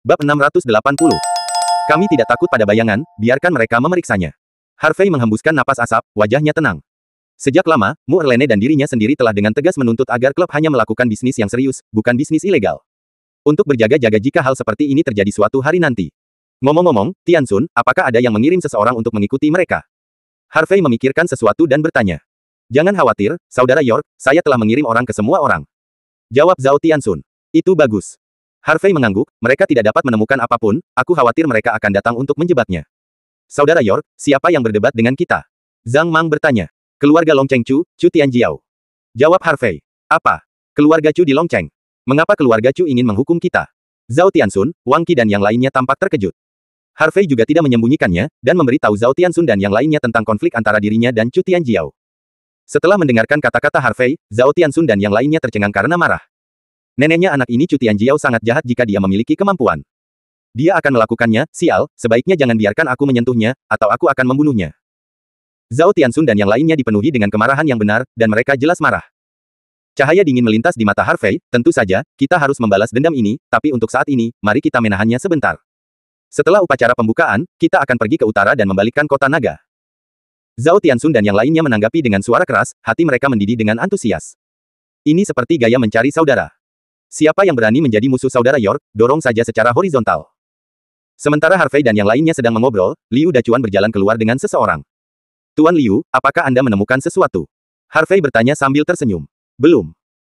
Bab 680. Kami tidak takut pada bayangan, biarkan mereka memeriksanya. Harvey menghembuskan napas asap, wajahnya tenang. Sejak lama, Mu Erlene dan dirinya sendiri telah dengan tegas menuntut agar klub hanya melakukan bisnis yang serius, bukan bisnis ilegal. Untuk berjaga-jaga jika hal seperti ini terjadi suatu hari nanti. Ngomong-ngomong, Tianxun, apakah ada yang mengirim seseorang untuk mengikuti mereka? Harvey memikirkan sesuatu dan bertanya. Jangan khawatir, Saudara York, saya telah mengirim orang ke semua orang. Jawab Zhao Tianxun. Itu bagus. Harvey mengangguk, mereka tidak dapat menemukan apapun, aku khawatir mereka akan datang untuk menjebaknya. Saudara York, siapa yang berdebat dengan kita? Zhang Mang bertanya. Keluarga Longcheng Chu, Chu Tianjiao. Jawab Harvey. Apa? Keluarga Chu di Longcheng. Mengapa keluarga Chu ingin menghukum kita? Zhao Tianxun, Wang Qi dan yang lainnya tampak terkejut. Harvey juga tidak menyembunyikannya, dan memberitahu Zhao Tianxun dan yang lainnya tentang konflik antara dirinya dan Chu Tianjiao. Setelah mendengarkan kata-kata Harvey, Zhao Tianxun dan yang lainnya tercengang karena marah. Neneknya anak ini Chu Tianjiao sangat jahat jika dia memiliki kemampuan. Dia akan melakukannya, sial, sebaiknya jangan biarkan aku menyentuhnya, atau aku akan membunuhnya. Zhao Tianxun dan yang lainnya dipenuhi dengan kemarahan yang benar, dan mereka jelas marah. Cahaya dingin melintas di mata Harvey, tentu saja, kita harus membalas dendam ini, tapi untuk saat ini, mari kita menahannya sebentar. Setelah upacara pembukaan, kita akan pergi ke utara dan membalikkan kota naga. Zhao Tianxun dan yang lainnya menanggapi dengan suara keras, hati mereka mendidih dengan antusias. Ini seperti gaya mencari saudara. Siapa yang berani menjadi musuh Saudara York, dorong saja secara horizontal. Sementara Harvey dan yang lainnya sedang mengobrol, Liu Dachuan berjalan keluar dengan seseorang. Tuan Liu, apakah Anda menemukan sesuatu? Harvey bertanya sambil tersenyum. Belum.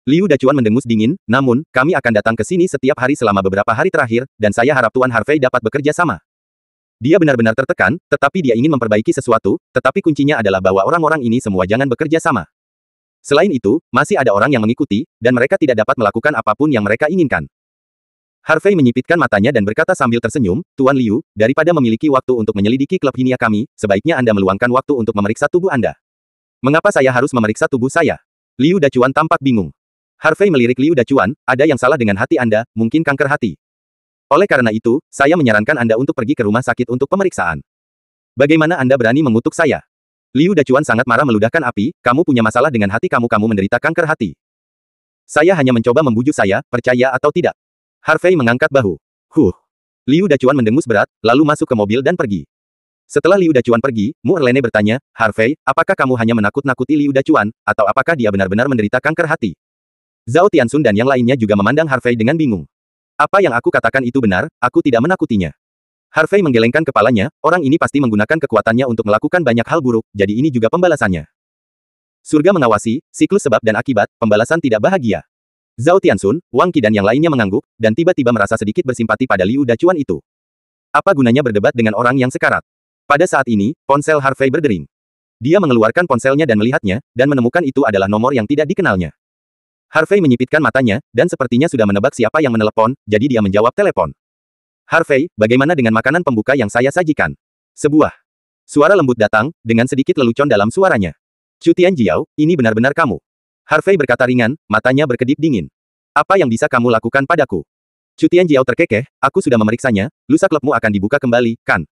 Liu Dachuan mendengus dingin, namun, kami akan datang ke sini setiap hari selama beberapa hari terakhir, dan saya harap Tuan Harvey dapat bekerja sama. Dia benar-benar tertekan, tetapi dia ingin memperbaiki sesuatu, tetapi kuncinya adalah bahwa orang-orang ini semua jangan bekerja sama. Selain itu, masih ada orang yang mengikuti, dan mereka tidak dapat melakukan apapun yang mereka inginkan. Harvey menyipitkan matanya dan berkata sambil tersenyum, Tuan Liu, daripada memiliki waktu untuk menyelidiki klub Hinia kami, sebaiknya Anda meluangkan waktu untuk memeriksa tubuh Anda. Mengapa saya harus memeriksa tubuh saya? Liu Dachuan tampak bingung. Harvey melirik Liu Dachuan, ada yang salah dengan hati Anda, mungkin kanker hati. Oleh karena itu, saya menyarankan Anda untuk pergi ke rumah sakit untuk pemeriksaan. Bagaimana Anda berani mengutuk saya? Liu Dachuan sangat marah meludahkan api, kamu punya masalah dengan hati kamu menderita kanker hati. Saya hanya mencoba membujuk saya, percaya atau tidak. Harvey mengangkat bahu. Liu Dachuan mendengus berat, lalu masuk ke mobil dan pergi. Setelah Liu Dachuan pergi, Mu Erlene bertanya, Harvey, apakah kamu hanya menakut-nakuti Liu Dachuan, atau apakah dia benar-benar menderita kanker hati? Zhao Tianxun dan yang lainnya juga memandang Harvey dengan bingung. Apa yang aku katakan itu benar, aku tidak menakutinya. Harvey menggelengkan kepalanya, orang ini pasti menggunakan kekuatannya untuk melakukan banyak hal buruk, jadi ini juga pembalasannya. Surga mengawasi, siklus sebab dan akibat, pembalasan tidak bahagia. Zhao Tianxun, Wang Qi dan yang lainnya mengangguk, dan tiba-tiba merasa sedikit bersimpati pada Liu Dachuan itu. Apa gunanya berdebat dengan orang yang sekarat? Pada saat ini, ponsel Harvey berdering. Dia mengeluarkan ponselnya dan melihatnya, dan menemukan itu adalah nomor yang tidak dikenalnya. Harvey menyipitkan matanya, dan sepertinya sudah menebak siapa yang menelepon, jadi dia menjawab telepon. Harvey, bagaimana dengan makanan pembuka yang saya sajikan? Sebuah suara lembut datang, dengan sedikit lelucon dalam suaranya. Chu Tianjiao, ini benar-benar kamu. Harvey berkata ringan, matanya berkedip dingin. Apa yang bisa kamu lakukan padaku? Chu Tianjiao terkekeh, aku sudah memeriksanya, lusa klubmu akan dibuka kembali, kan?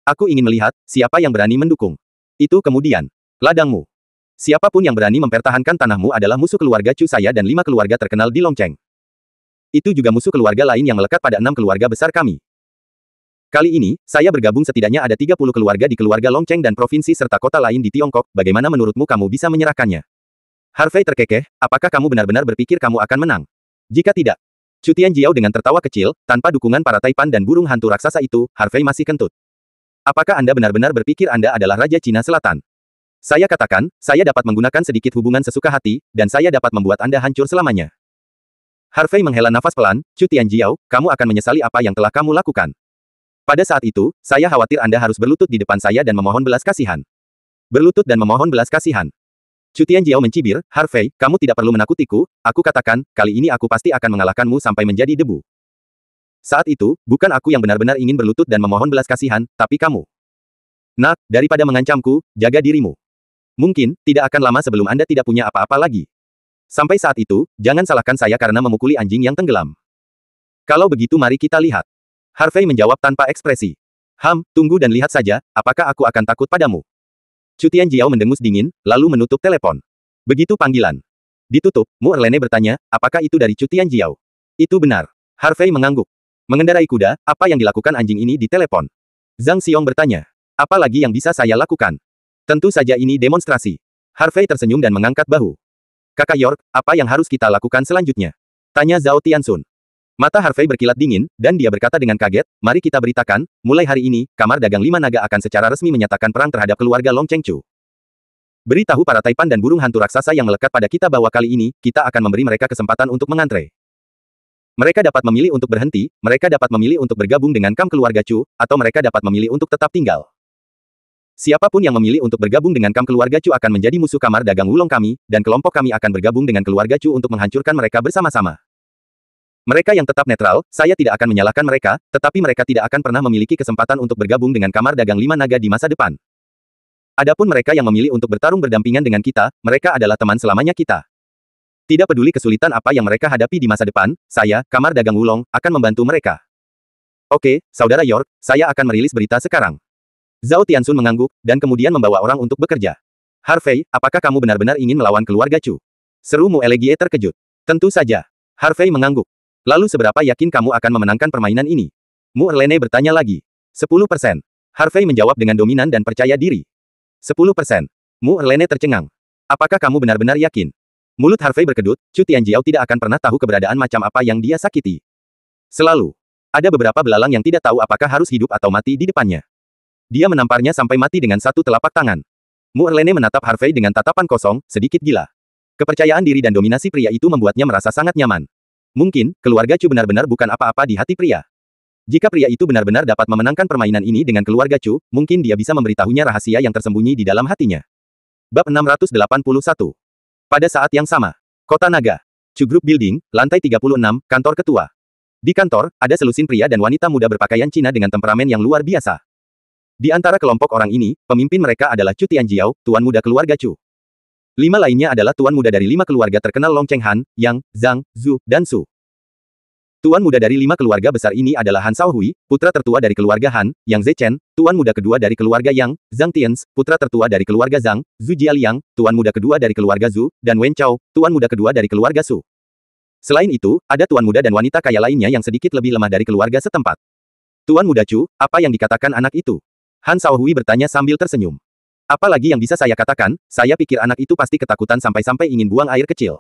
Aku ingin melihat, siapa yang berani mendukung. Itu kemudian. Ladangmu. Siapapun yang berani mempertahankan tanahmu adalah musuh keluarga Chu saya dan 5 keluarga terkenal di Longcheng. Itu juga musuh keluarga lain yang melekat pada 6 keluarga besar kami. Kali ini, saya bergabung setidaknya ada 30 keluarga di keluarga Longcheng dan provinsi serta kota lain di Tiongkok, bagaimana menurutmu kamu bisa menyerahkannya? Harvey terkekeh, apakah kamu benar-benar berpikir kamu akan menang? Jika tidak, Chu Tianjiao dengan tertawa kecil, tanpa dukungan para taipan dan burung hantu raksasa itu, Harvey masih kentut. Apakah Anda benar-benar berpikir Anda adalah Raja Cina Selatan? Saya katakan, saya dapat menggunakan sedikit hubungan sesuka hati, dan saya dapat membuat Anda hancur selamanya. Harvey menghela nafas pelan, Chu Tianjiao, kamu akan menyesali apa yang telah kamu lakukan. Pada saat itu, saya khawatir Anda harus berlutut di depan saya dan memohon belas kasihan. Berlutut dan memohon belas kasihan. Chu Tianjiao mencibir, Harvey, kamu tidak perlu menakutiku, aku katakan, kali ini aku pasti akan mengalahkanmu sampai menjadi debu. Saat itu, bukan aku yang benar-benar ingin berlutut dan memohon belas kasihan, tapi kamu. Nak, daripada mengancamku, jaga dirimu. Mungkin, tidak akan lama sebelum Anda tidak punya apa-apa lagi. Sampai saat itu, jangan salahkan saya karena memukuli anjing yang tenggelam. Kalau begitu mari kita lihat. Harvey menjawab tanpa ekspresi. Tunggu dan lihat saja, apakah aku akan takut padamu. Chu Tianjiao mendengus dingin, lalu menutup telepon. Begitu panggilan ditutup, Mu Erlene bertanya, apakah itu dari Chu Tianjiao? Itu benar. Harvey mengangguk. Mengendarai kuda, apa yang dilakukan anjing ini di telepon? Zhang Xiong bertanya. Apa lagi yang bisa saya lakukan? Tentu saja ini demonstrasi. Harvey tersenyum dan mengangkat bahu. Kakak York, apa yang harus kita lakukan selanjutnya? Tanya Zhao Tianxun. Mata Harvey berkilat dingin, dan dia berkata dengan kaget, mari kita beritakan, mulai hari ini, Kamar Dagang Lima Naga akan secara resmi menyatakan perang terhadap keluarga Long Chengchu. Beritahu para taipan dan burung hantu raksasa yang melekat pada kita bahwa kali ini, kita akan memberi mereka kesempatan untuk mengantre. Mereka dapat memilih untuk berhenti, mereka dapat memilih untuk bergabung dengan kam keluarga Chu, atau mereka dapat memilih untuk tetap tinggal. Siapapun yang memilih untuk bergabung dengan kam keluarga Chu akan menjadi musuh kamar dagang Wulong kami, dan kelompok kami akan bergabung dengan keluarga Chu untuk menghancurkan mereka bersama-sama. Mereka yang tetap netral, saya tidak akan menyalahkan mereka, tetapi mereka tidak akan pernah memiliki kesempatan untuk bergabung dengan kamar dagang Lima Naga di masa depan. Adapun mereka yang memilih untuk bertarung berdampingan dengan kita, mereka adalah teman selamanya kita. Tidak peduli kesulitan apa yang mereka hadapi di masa depan, saya, kamar dagang Wulong, akan membantu mereka. Oke, Saudara York, saya akan merilis berita sekarang. Zhao Tianxun mengangguk, dan kemudian membawa orang untuk bekerja. Harvey, apakah kamu benar-benar ingin melawan keluarga Chu? Seru Mu Elegie terkejut. Tentu saja. Harvey mengangguk. Lalu seberapa yakin kamu akan memenangkan permainan ini? Mu Erlene bertanya lagi. 10%. Harvey menjawab dengan dominan dan percaya diri. 10%. Mu Erlene tercengang. Apakah kamu benar-benar yakin? Mulut Harvey berkedut, Chu Tianjiao tidak akan pernah tahu keberadaan macam apa yang dia sakiti. Selalu. Ada beberapa belalang yang tidak tahu apakah harus hidup atau mati di depannya. Dia menamparnya sampai mati dengan satu telapak tangan. Mu Erlene menatap Harvey dengan tatapan kosong, sedikit gila. Kepercayaan diri dan dominasi pria itu membuatnya merasa sangat nyaman. Mungkin, keluarga Chu benar-benar bukan apa-apa di hati pria. Jika pria itu benar-benar dapat memenangkan permainan ini dengan keluarga Chu, mungkin dia bisa memberitahunya rahasia yang tersembunyi di dalam hatinya. Bab 681. Pada saat yang sama, Kota Naga. Chu Group Building, lantai 36, kantor ketua. Di kantor, ada selusin pria dan wanita muda berpakaian Cina dengan temperamen yang luar biasa. Di antara kelompok orang ini, pemimpin mereka adalah Chu Tianjiao, tuan muda keluarga Chu. 5 lainnya adalah tuan muda dari 5 keluarga terkenal Long Cheng Han, Yang, Zhang, Zhu, dan Su. Tuan muda dari 5 keluarga besar ini adalah Han Shaohui, putra tertua dari keluarga Han, Yang Zechen, tuan muda kedua dari keluarga Yang, Zhang Tians, putra tertua dari keluarga Zhang, Zhu Jialiang, tuan muda kedua dari keluarga Zhu, dan Wen Chao, tuan muda kedua dari keluarga Su. Selain itu, ada tuan muda dan wanita kaya lainnya yang sedikit lebih lemah dari keluarga setempat. Tuan muda Chu, apa yang dikatakan anak itu? Han Shaohui bertanya sambil tersenyum. Apalagi yang bisa saya katakan, saya pikir anak itu pasti ketakutan sampai-sampai ingin buang air kecil.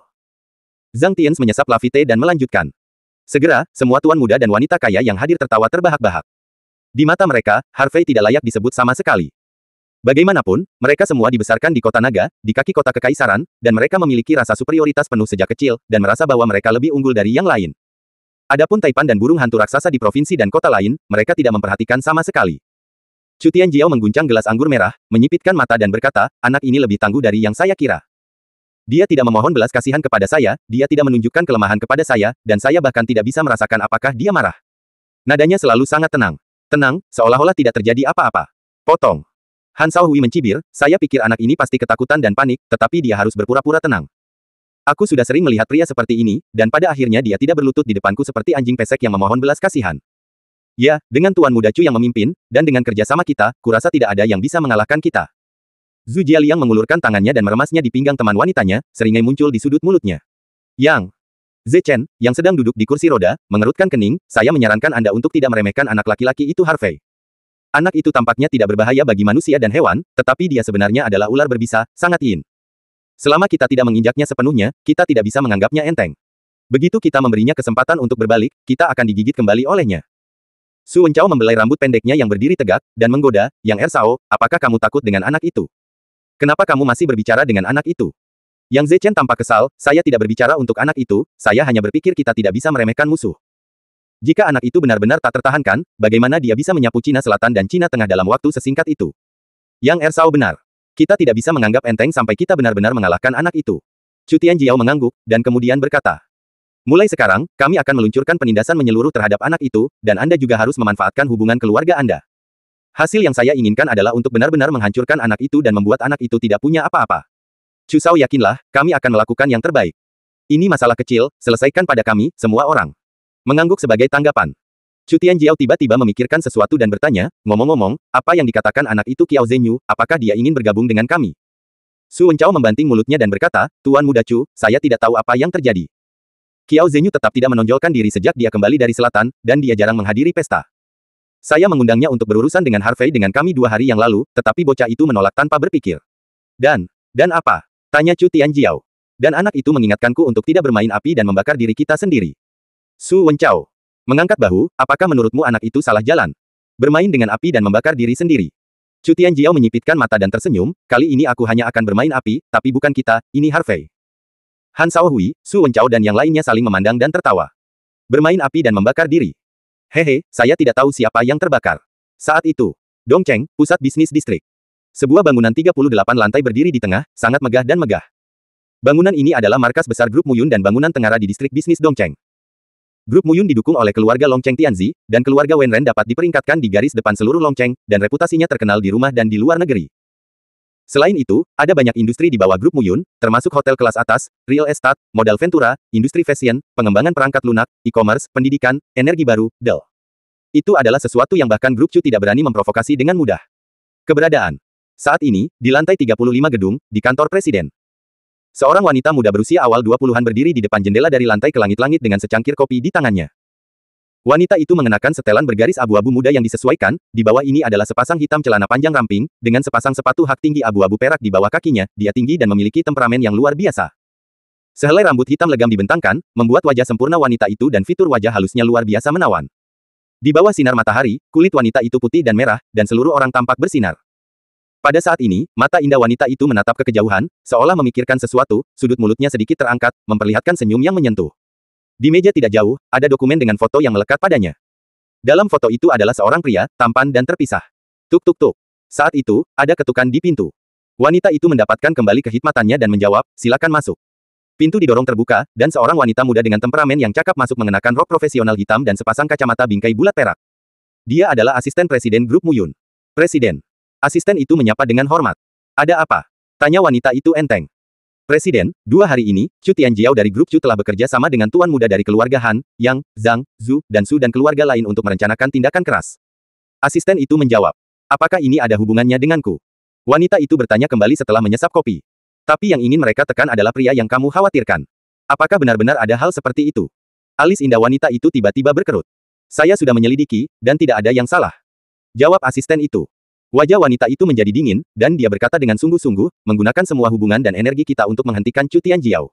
Zhang Tians menyesap Lafite dan melanjutkan. Segera, semua tuan muda dan wanita kaya yang hadir tertawa terbahak-bahak. Di mata mereka, Harvey tidak layak disebut sama sekali. Bagaimanapun, mereka semua dibesarkan di kota naga, di kaki kota kekaisaran, dan mereka memiliki rasa superioritas penuh sejak kecil, dan merasa bahwa mereka lebih unggul dari yang lain. Adapun taipan dan burung hantu raksasa di provinsi dan kota lain, mereka tidak memperhatikan sama sekali. Chu Tianjiao mengguncang gelas anggur merah, menyipitkan mata dan berkata, anak ini lebih tangguh dari yang saya kira. Dia tidak memohon belas kasihan kepada saya, dia tidak menunjukkan kelemahan kepada saya, dan saya bahkan tidak bisa merasakan apakah dia marah. Nadanya selalu sangat tenang. Tenang, seolah-olah tidak terjadi apa-apa. Potong. Han Shaohui mencibir, saya pikir anak ini pasti ketakutan dan panik, tetapi dia harus berpura-pura tenang. Aku sudah sering melihat pria seperti ini, dan pada akhirnya dia tidak berlutut di depanku seperti anjing pesek yang memohon belas kasihan. Ya, dengan Tuan Muda Chu yang memimpin, dan dengan kerjasama kita, kurasa tidak ada yang bisa mengalahkan kita. Zhu Jialiang mengulurkan tangannya dan meremasnya di pinggang teman wanitanya, seringai muncul di sudut mulutnya. Yang Zechen, yang sedang duduk di kursi roda, mengerutkan kening, saya menyarankan Anda untuk tidak meremehkan anak laki-laki itu Harvey. Anak itu tampaknya tidak berbahaya bagi manusia dan hewan, tetapi dia sebenarnya adalah ular berbisa, sangat yin. Selama kita tidak menginjaknya sepenuhnya, kita tidak bisa menganggapnya enteng. Begitu kita memberinya kesempatan untuk berbalik, kita akan digigit kembali olehnya. Su Wencao membelai rambut pendeknya yang berdiri tegak, dan menggoda, Yang Ersao, apakah kamu takut dengan anak itu? Kenapa kamu masih berbicara dengan anak itu? Yang Zechen tampak kesal, saya tidak berbicara untuk anak itu, saya hanya berpikir kita tidak bisa meremehkan musuh. Jika anak itu benar-benar tak tertahankan, bagaimana dia bisa menyapu Cina Selatan dan Cina Tengah dalam waktu sesingkat itu? Yang Ersao benar. Kita tidak bisa menganggap enteng sampai kita benar-benar mengalahkan anak itu. Chu Tianjiao mengangguk, dan kemudian berkata, mulai sekarang, kami akan meluncurkan penindasan menyeluruh terhadap anak itu, dan Anda juga harus memanfaatkan hubungan keluarga Anda. Hasil yang saya inginkan adalah untuk benar-benar menghancurkan anak itu dan membuat anak itu tidak punya apa-apa. Chu Shao, yakinlah, kami akan melakukan yang terbaik. Ini masalah kecil, selesaikan pada kami, semua orang. Mengangguk sebagai tanggapan. Chu Tianjiao tiba-tiba memikirkan sesuatu dan bertanya, ngomong-ngomong, apa yang dikatakan anak itu Qiao Zhenyu, apakah dia ingin bergabung dengan kami? Su Wencao membanting mulutnya dan berkata, Tuan Muda Chu, saya tidak tahu apa yang terjadi. Qiao Zhenyu tetap tidak menonjolkan diri sejak dia kembali dari selatan, dan dia jarang menghadiri pesta. Saya mengundangnya untuk berurusan dengan Harvey dengan kami 2 hari yang lalu, tetapi bocah itu menolak tanpa berpikir. Dan apa? Tanya Chu Tianjiao. Dan anak itu mengingatkanku untuk tidak bermain api dan membakar diri kita sendiri. Su Wencao mengangkat bahu, apakah menurutmu anak itu salah jalan? Bermain dengan api dan membakar diri sendiri. Chu Tianjiao menyipitkan mata dan tersenyum, kali ini aku hanya akan bermain api, tapi bukan kita, ini Harvey. Han Shaohui, Su Wencao dan yang lainnya saling memandang dan tertawa. Bermain api dan membakar diri. Hehe, saya tidak tahu siapa yang terbakar. Saat itu, Dongcheng, pusat bisnis distrik. Sebuah bangunan 38 lantai berdiri di tengah, sangat megah dan megah. Bangunan ini adalah markas besar Grup Muyun dan bangunan tengara di distrik bisnis Dongcheng. Grup Muyun didukung oleh keluarga Longcheng Tianzi, dan keluarga Wenren dapat diperingkatkan di garis depan seluruh Longcheng, dan reputasinya terkenal di rumah dan di luar negeri. Selain itu, ada banyak industri di bawah Grup Muyun, termasuk hotel kelas atas, real estate, modal ventura, industri fashion, pengembangan perangkat lunak, e-commerce, pendidikan, energi baru, Dell. Itu adalah sesuatu yang bahkan Grup Chu tidak berani memprovokasi dengan mudah. Keberadaan. Saat ini, di lantai 35 gedung, di kantor presiden. Seorang wanita muda berusia awal 20-an berdiri di depan jendela dari lantai ke langit-langit dengan secangkir kopi di tangannya. Wanita itu mengenakan setelan bergaris abu-abu muda yang disesuaikan, di bawah ini adalah sepasang hitam celana panjang ramping, dengan sepasang sepatu hak tinggi abu-abu perak di bawah kakinya, dia tinggi dan memiliki temperamen yang luar biasa. Sehelai rambut hitam legam dibentangkan, membuat wajah sempurna wanita itu dan fitur wajah halusnya luar biasa menawan. Di bawah sinar matahari, kulit wanita itu putih dan merah, dan seluruh orang tampak bersinar. Pada saat ini, mata indah wanita itu menatap ke kejauhan, seolah memikirkan sesuatu, sudut mulutnya sedikit terangkat, memperlihatkan senyum yang menyentuh. Di meja tidak jauh, ada dokumen dengan foto yang melekat padanya. Dalam foto itu adalah seorang pria, tampan dan terpisah. Tuk tuk tuk. Saat itu, ada ketukan di pintu. Wanita itu mendapatkan kembali kehikmatannya dan menjawab, silakan masuk. Pintu didorong terbuka, dan seorang wanita muda dengan temperamen yang cakap masuk mengenakan rok profesional hitam dan sepasang kacamata bingkai bulat perak. Dia adalah asisten presiden Grup Muyun. Presiden. Asisten itu menyapa dengan hormat. Ada apa? Tanya wanita itu enteng. Presiden, 2 hari ini, Chu Tianjiao dari Grup Chu telah bekerja sama dengan tuan muda dari keluarga Han, Yang, Zhang, Zhu, dan Su dan keluarga lain untuk merencanakan tindakan keras. Asisten itu menjawab. Apakah ini ada hubungannya denganku? Wanita itu bertanya kembali setelah menyesap kopi. Tapi yang ingin mereka tekan adalah pria yang kamu khawatirkan. Apakah benar-benar ada hal seperti itu? Alis indah wanita itu tiba-tiba berkerut. Saya sudah menyelidiki, dan tidak ada yang salah. Jawab asisten itu. Wajah wanita itu menjadi dingin, dan dia berkata dengan sungguh-sungguh, menggunakan semua hubungan dan energi kita untuk menghentikan Chu Tianjiao.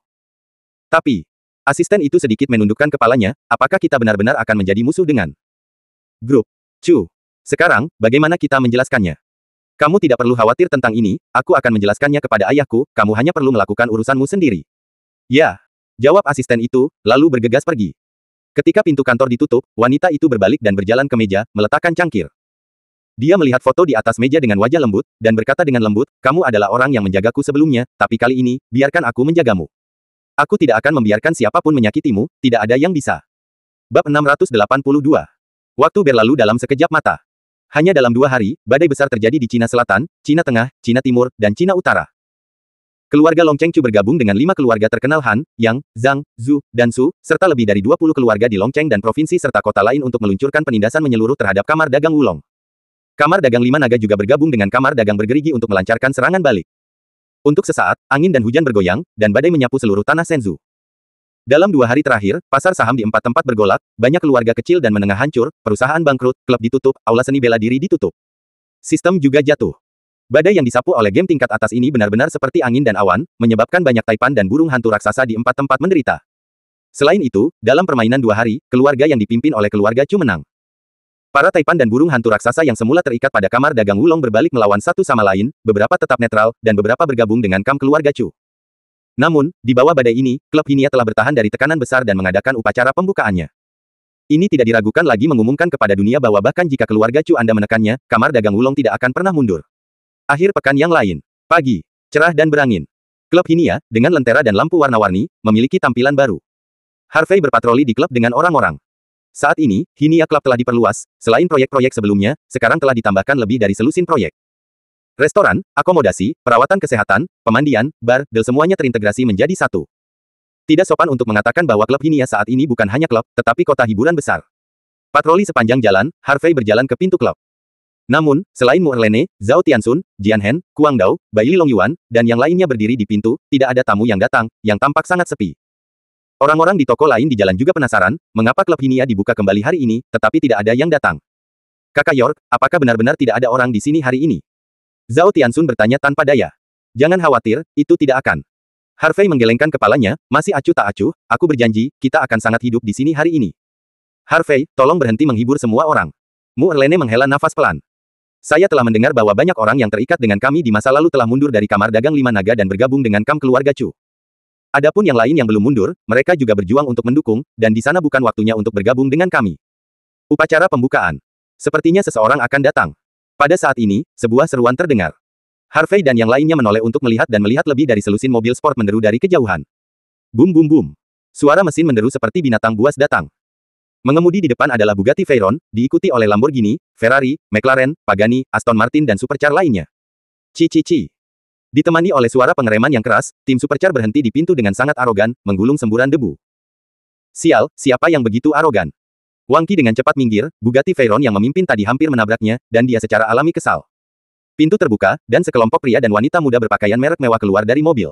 Tapi, asisten itu sedikit menundukkan kepalanya, apakah kita benar-benar akan menjadi musuh dengan Grup Chu? Sekarang, bagaimana kita menjelaskannya? Kamu tidak perlu khawatir tentang ini, aku akan menjelaskannya kepada ayahku, kamu hanya perlu melakukan urusanmu sendiri. Ya, jawab asisten itu, lalu bergegas pergi. Ketika pintu kantor ditutup, wanita itu berbalik dan berjalan ke meja, meletakkan cangkir. Dia melihat foto di atas meja dengan wajah lembut, dan berkata dengan lembut, kamu adalah orang yang menjagaku sebelumnya, tapi kali ini, biarkan aku menjagamu. Aku tidak akan membiarkan siapapun menyakitimu, tidak ada yang bisa. Bab 682. Waktu berlalu dalam sekejap mata. Hanya dalam 2 hari, badai besar terjadi di Cina Selatan, Cina Tengah, Cina Timur, dan Cina Utara. Keluarga Longcheng Chu bergabung dengan 5 keluarga terkenal Han, Yang, Zhang, Zhu, dan Su, serta lebih dari 20 keluarga di Longcheng dan provinsi serta kota lain untuk meluncurkan penindasan menyeluruh terhadap Kamar Dagang Wulong. Kamar Dagang 5 Naga juga bergabung dengan Kamar Dagang Bergerigi untuk melancarkan serangan balik. Untuk sesaat, angin dan hujan bergoyang, dan badai menyapu seluruh tanah Shenzhou. Dalam 2 hari terakhir, pasar saham di 4 tempat bergolak, banyak keluarga kecil dan menengah hancur, perusahaan bangkrut, klub ditutup, aula seni bela diri ditutup. Sistem juga jatuh. Badai yang disapu oleh game tingkat atas ini benar-benar seperti angin dan awan, menyebabkan banyak taipan dan burung hantu raksasa di 4 tempat menderita. Selain itu, dalam permainan 2 hari, keluarga yang dipimpin oleh keluarga Chu menang. Para taipan dan burung hantu raksasa yang semula terikat pada kamar dagang Wulong berbalik melawan satu sama lain, beberapa tetap netral, dan beberapa bergabung dengan kamp keluarga Chu. Namun, di bawah badai ini, klub Hinia telah bertahan dari tekanan besar dan mengadakan upacara pembukaannya. Ini tidak diragukan lagi mengumumkan kepada dunia bahwa bahkan jika keluarga Chu Anda menekannya, kamar dagang Wulong tidak akan pernah mundur. Akhir pekan yang lain. Pagi. Cerah dan berangin. Klub Hinia, dengan lentera dan lampu warna-warni, memiliki tampilan baru. Harvey berpatroli di klub dengan orang-orang. Saat ini, Hinia Club telah diperluas, selain proyek-proyek sebelumnya, sekarang telah ditambahkan lebih dari selusin proyek. Restoran, akomodasi, perawatan kesehatan, pemandian, bar, dan semuanya terintegrasi menjadi satu. Tidak sopan untuk mengatakan bahwa klub Hinia saat ini bukan hanya klub, tetapi kota hiburan besar. Patroli sepanjang jalan, Harvey berjalan ke pintu klub. Namun, selain Mu Erlene, Zhao Tianxun, Jian Hen, Kuang Dao, Bai Long Yuan, dan yang lainnya berdiri di pintu, tidak ada tamu yang datang, yang tampak sangat sepi. Orang-orang di toko lain di jalan juga penasaran, mengapa klub Hinia dibuka kembali hari ini, tetapi tidak ada yang datang. Kakak York, apakah benar-benar tidak ada orang di sini hari ini? Zhao Tianxun bertanya tanpa daya. Jangan khawatir, itu tidak akan. Harvey menggelengkan kepalanya, masih acuh tak acuh, aku berjanji, kita akan sangat hidup di sini hari ini. Harvey, tolong berhenti menghibur semua orang. Mu Erlene menghela nafas pelan. Saya telah mendengar bahwa banyak orang yang terikat dengan kami di masa lalu telah mundur dari kamar dagang 5 naga dan bergabung dengan kamp keluarga Chu. Adapun yang lain yang belum mundur, mereka juga berjuang untuk mendukung, dan di sana bukan waktunya untuk bergabung dengan kami. Upacara pembukaan. Sepertinya seseorang akan datang. Pada saat ini, sebuah seruan terdengar. Harvey dan yang lainnya menoleh untuk melihat dan melihat lebih dari selusin mobil sport menderu dari kejauhan. Bum bum bum. Suara mesin menderu seperti binatang buas datang. Mengemudi di depan adalah Bugatti Veyron, diikuti oleh Lamborghini, Ferrari, McLaren, Pagani, Aston Martin dan supercar lainnya. Ci. Ditemani oleh suara pengereman yang keras, tim supercar berhenti di pintu dengan sangat arogan, menggulung semburan debu. Sial, siapa yang begitu arogan? Wang Qi dengan cepat minggir, Bugatti Veyron yang memimpin tadi hampir menabraknya, dan dia secara alami kesal. Pintu terbuka, dan sekelompok pria dan wanita muda berpakaian merek mewah keluar dari mobil.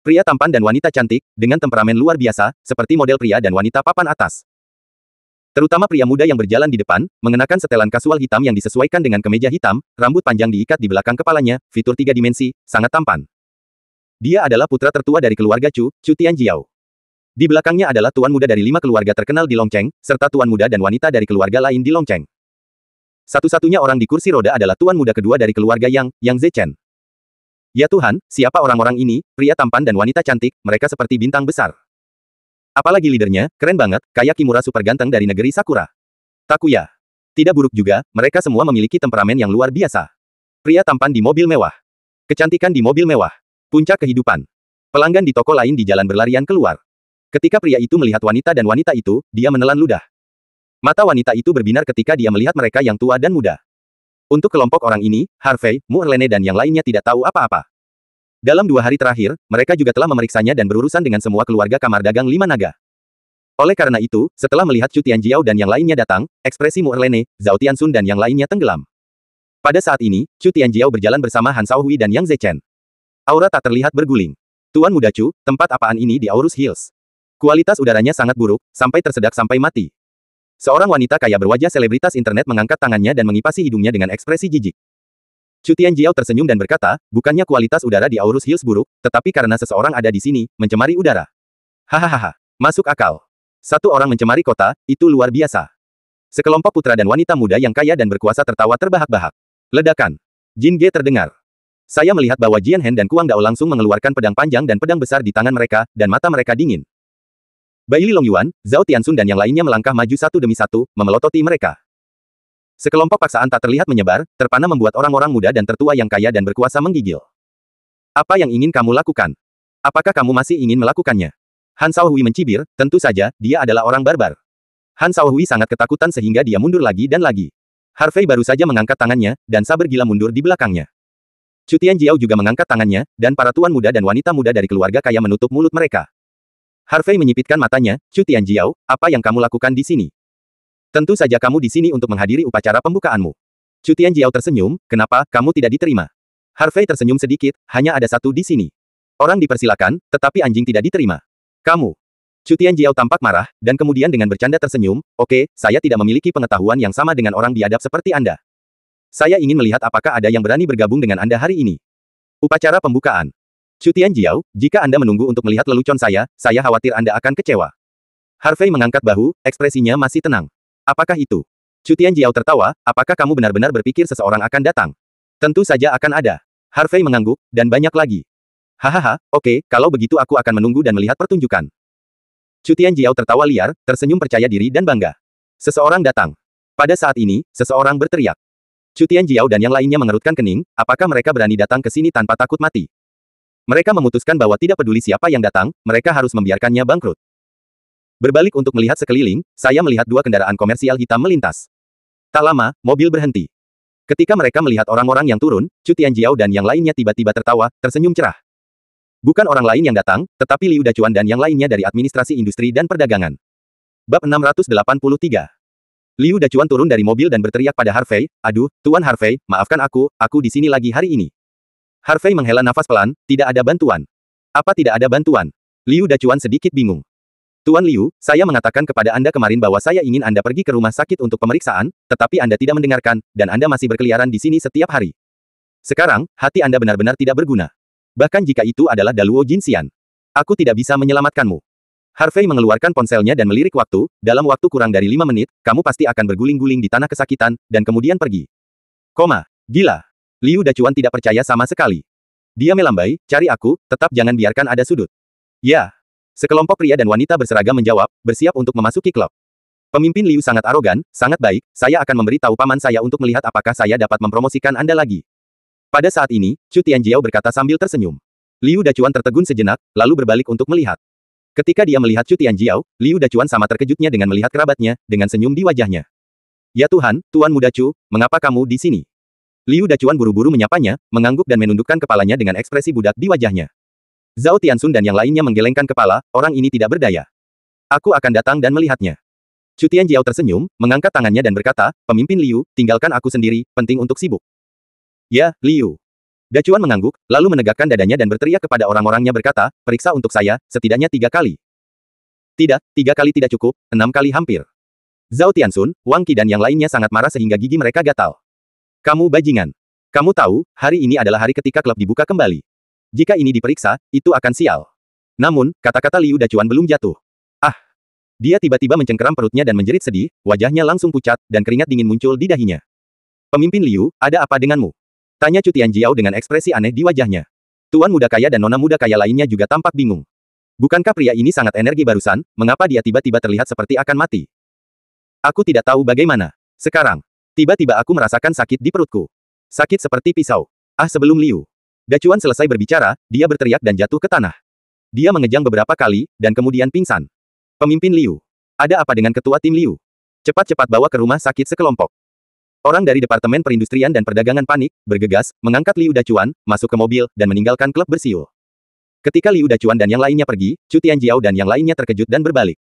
Pria tampan dan wanita cantik, dengan temperamen luar biasa, seperti model pria dan wanita papan atas. Terutama pria muda yang berjalan di depan, mengenakan setelan kasual hitam yang disesuaikan dengan kemeja hitam, rambut panjang diikat di belakang kepalanya, fitur 3 dimensi, sangat tampan. Dia adalah putra tertua dari keluarga Chu, Chu Tianjiao. Di belakangnya adalah tuan muda dari 5 keluarga terkenal di Longcheng, serta tuan muda dan wanita dari keluarga lain di Longcheng. Satu-satunya orang di kursi roda adalah tuan muda kedua dari keluarga Yang Zechen. Ya Tuhan, siapa orang-orang ini, pria tampan dan wanita cantik, mereka seperti bintang besar. Apalagi leadernya, keren banget, kayak Kimura super ganteng dari negeri Sakura. Takuya. Tidak buruk juga, mereka semua memiliki temperamen yang luar biasa. Pria tampan di mobil mewah. Kecantikan di mobil mewah. Puncak kehidupan. Pelanggan di toko lain di jalan berlarian keluar. Ketika pria itu melihat wanita dan wanita itu, dia menelan ludah. Mata wanita itu berbinar ketika dia melihat mereka yang tua dan muda. Untuk kelompok orang ini, Harvey, Mu Erlene dan yang lainnya tidak tahu apa-apa. Dalam 2 hari terakhir, mereka juga telah memeriksanya dan berurusan dengan semua keluarga kamar dagang 5 naga. Oleh karena itu, setelah melihat Chu Tianjiao dan yang lainnya datang, ekspresi Mu Erlene, Zhao Tianxun dan yang lainnya tenggelam. Pada saat ini, Chu Tianjiao berjalan bersama Han Shaohui dan Yang Zechen. Aura tak terlihat berguling. Tuan muda Chu, tempat apaan ini di Aurus Hills? Kualitas udaranya sangat buruk, sampai tersedak sampai mati. Seorang wanita kaya berwajah selebritas internet mengangkat tangannya dan mengipasi hidungnya dengan ekspresi jijik. Chu Tianjiao tersenyum dan berkata, bukannya kualitas udara di Aurus Hills buruk, tetapi karena seseorang ada di sini, mencemari udara. Hahaha, masuk akal. Satu orang mencemari kota, itu luar biasa. Sekelompok putra dan wanita muda yang kaya dan berkuasa tertawa terbahak-bahak. Ledakan. Jin Ge terdengar. Saya melihat bahwa Jian Hen dan Kuang Dao langsung mengeluarkan pedang panjang dan pedang besar di tangan mereka, dan mata mereka dingin. Bai Long Yuan, Zhao Tianxun dan yang lainnya melangkah maju satu demi satu, memelototi mereka. Sekelompok paksaan tak terlihat menyebar, terpana membuat orang-orang muda dan tertua yang kaya dan berkuasa menggigil. Apa yang ingin kamu lakukan? Apakah kamu masih ingin melakukannya? Han Shaohui mencibir, tentu saja, dia adalah orang barbar. Han Shaohui sangat ketakutan sehingga dia mundur lagi dan lagi. Harvey baru saja mengangkat tangannya, dan saber gila mundur di belakangnya. Chu Tianjiao juga mengangkat tangannya, dan para tuan muda dan wanita muda dari keluarga kaya menutup mulut mereka. Harvey menyipitkan matanya, Chu Tianjiao, apa yang kamu lakukan di sini? Tentu saja kamu di sini untuk menghadiri upacara pembukaanmu. Chu Tianjiao tersenyum, kenapa, kamu tidak diterima? Harvey tersenyum sedikit, hanya ada satu di sini. Orang dipersilakan, tetapi anjing tidak diterima. Kamu. Chu Tianjiao tampak marah, dan kemudian dengan bercanda tersenyum, oke, saya tidak memiliki pengetahuan yang sama dengan orang biadab seperti Anda. Saya ingin melihat apakah ada yang berani bergabung dengan Anda hari ini. Upacara pembukaan. Chu Tianjiao, jika Anda menunggu untuk melihat lelucon saya khawatir Anda akan kecewa. Harvey mengangkat bahu, ekspresinya masih tenang. Apakah itu? Chu Tianjiao tertawa, apakah kamu benar-benar berpikir seseorang akan datang? Tentu saja akan ada. Harvey mengangguk, dan banyak lagi. Hahaha, oke, kalau begitu aku akan menunggu dan melihat pertunjukan. Chu Tianjiao tertawa liar, tersenyum percaya diri dan bangga. Seseorang datang. Pada saat ini, seseorang berteriak. Chu Tianjiao dan yang lainnya mengerutkan kening, apakah mereka berani datang ke sini tanpa takut mati? Mereka memutuskan bahwa tidak peduli siapa yang datang, mereka harus membiarkannya bangkrut. Berbalik untuk melihat sekeliling, saya melihat dua kendaraan komersial hitam melintas. Tak lama, mobil berhenti. Ketika mereka melihat orang-orang yang turun, Chu Tianjiao dan yang lainnya tiba-tiba tertawa, tersenyum cerah. Bukan orang lain yang datang, tetapi Liu Dachuan dan yang lainnya dari Administrasi Industri dan Perdagangan. Bab 683. Liu Dachuan turun dari mobil dan berteriak pada Harvey, aduh, Tuan Harvey, maafkan aku di sini lagi hari ini. Harvey menghela nafas pelan, tidak ada bantuan. Apa tidak ada bantuan? Liu Dachuan sedikit bingung. Tuan Liu, saya mengatakan kepada Anda kemarin bahwa saya ingin Anda pergi ke rumah sakit untuk pemeriksaan, tetapi Anda tidak mendengarkan, dan Anda masih berkeliaran di sini setiap hari. Sekarang, hati Anda benar-benar tidak berguna. Bahkan jika itu adalah Daluo Jinxian. Aku tidak bisa menyelamatkanmu. Harvey mengeluarkan ponselnya dan melirik waktu, dalam waktu kurang dari 5 menit, kamu pasti akan berguling-guling di tanah kesakitan, dan kemudian pergi. Gila. Liu Dachuan tidak percaya sama sekali. Dia melambai, cari aku, tetap jangan biarkan ada sudut. Ya. Sekelompok pria dan wanita berseragam menjawab, bersiap untuk memasuki klub. Pemimpin Liu sangat arogan, sangat baik, saya akan memberitahu paman saya untuk melihat apakah saya dapat mempromosikan Anda lagi. Pada saat ini, Chu Tianjiao berkata sambil tersenyum. Liu Dachuan tertegun sejenak, lalu berbalik untuk melihat. Ketika dia melihat Chu Tianjiao, Liu Dachuan sama terkejutnya dengan melihat kerabatnya, dengan senyum di wajahnya. Ya Tuhan, Tuan Muda Chu, mengapa kamu di sini? Liu Dachuan buru-buru menyapanya, mengangguk dan menundukkan kepalanya dengan ekspresi budak di wajahnya. Zhao Tianxun dan yang lainnya menggelengkan kepala, orang ini tidak berdaya. Aku akan datang dan melihatnya. Chu Tianjiao tersenyum, mengangkat tangannya dan berkata, pemimpin Liu, tinggalkan aku sendiri, penting untuk sibuk. Ya, Liu. Dachuan mengangguk, lalu menegakkan dadanya dan berteriak kepada orang-orangnya berkata, periksa untuk saya, setidaknya 3 kali. Tidak, 3 kali tidak cukup, 6 kali hampir. Zhao Tianxun, Wang Qi dan yang lainnya sangat marah sehingga gigi mereka gatal. Kamu bajingan. Kamu tahu, hari ini adalah hari ketika klub dibuka kembali. Jika ini diperiksa, itu akan sial. Namun, kata-kata Liu Dachuan belum jatuh. Dia tiba-tiba mencengkeram perutnya dan menjerit sedih, wajahnya langsung pucat, dan keringat dingin muncul di dahinya. Pemimpin Liu, ada apa denganmu? Tanya Chu Tianjiao dengan ekspresi aneh di wajahnya. Tuan muda kaya dan nona muda kaya lainnya juga tampak bingung. Bukankah pria ini sangat energi barusan, mengapa dia tiba-tiba terlihat seperti akan mati? Aku tidak tahu bagaimana. Sekarang, tiba-tiba aku merasakan sakit di perutku. Sakit seperti pisau. Sebelum Liu Dachuan selesai berbicara, dia berteriak dan jatuh ke tanah. Dia mengejang beberapa kali, dan kemudian pingsan. Pemimpin Liu. Ada apa dengan ketua tim Liu? Cepat-cepat bawa ke rumah sakit sekelompok. Orang dari Departemen Perindustrian dan Perdagangan panik, bergegas, mengangkat Liu Dachuan, masuk ke mobil, dan meninggalkan klub bersiul. Ketika Liu Dachuan dan yang lainnya pergi, Chu Tianjiao dan yang lainnya terkejut dan berbalik.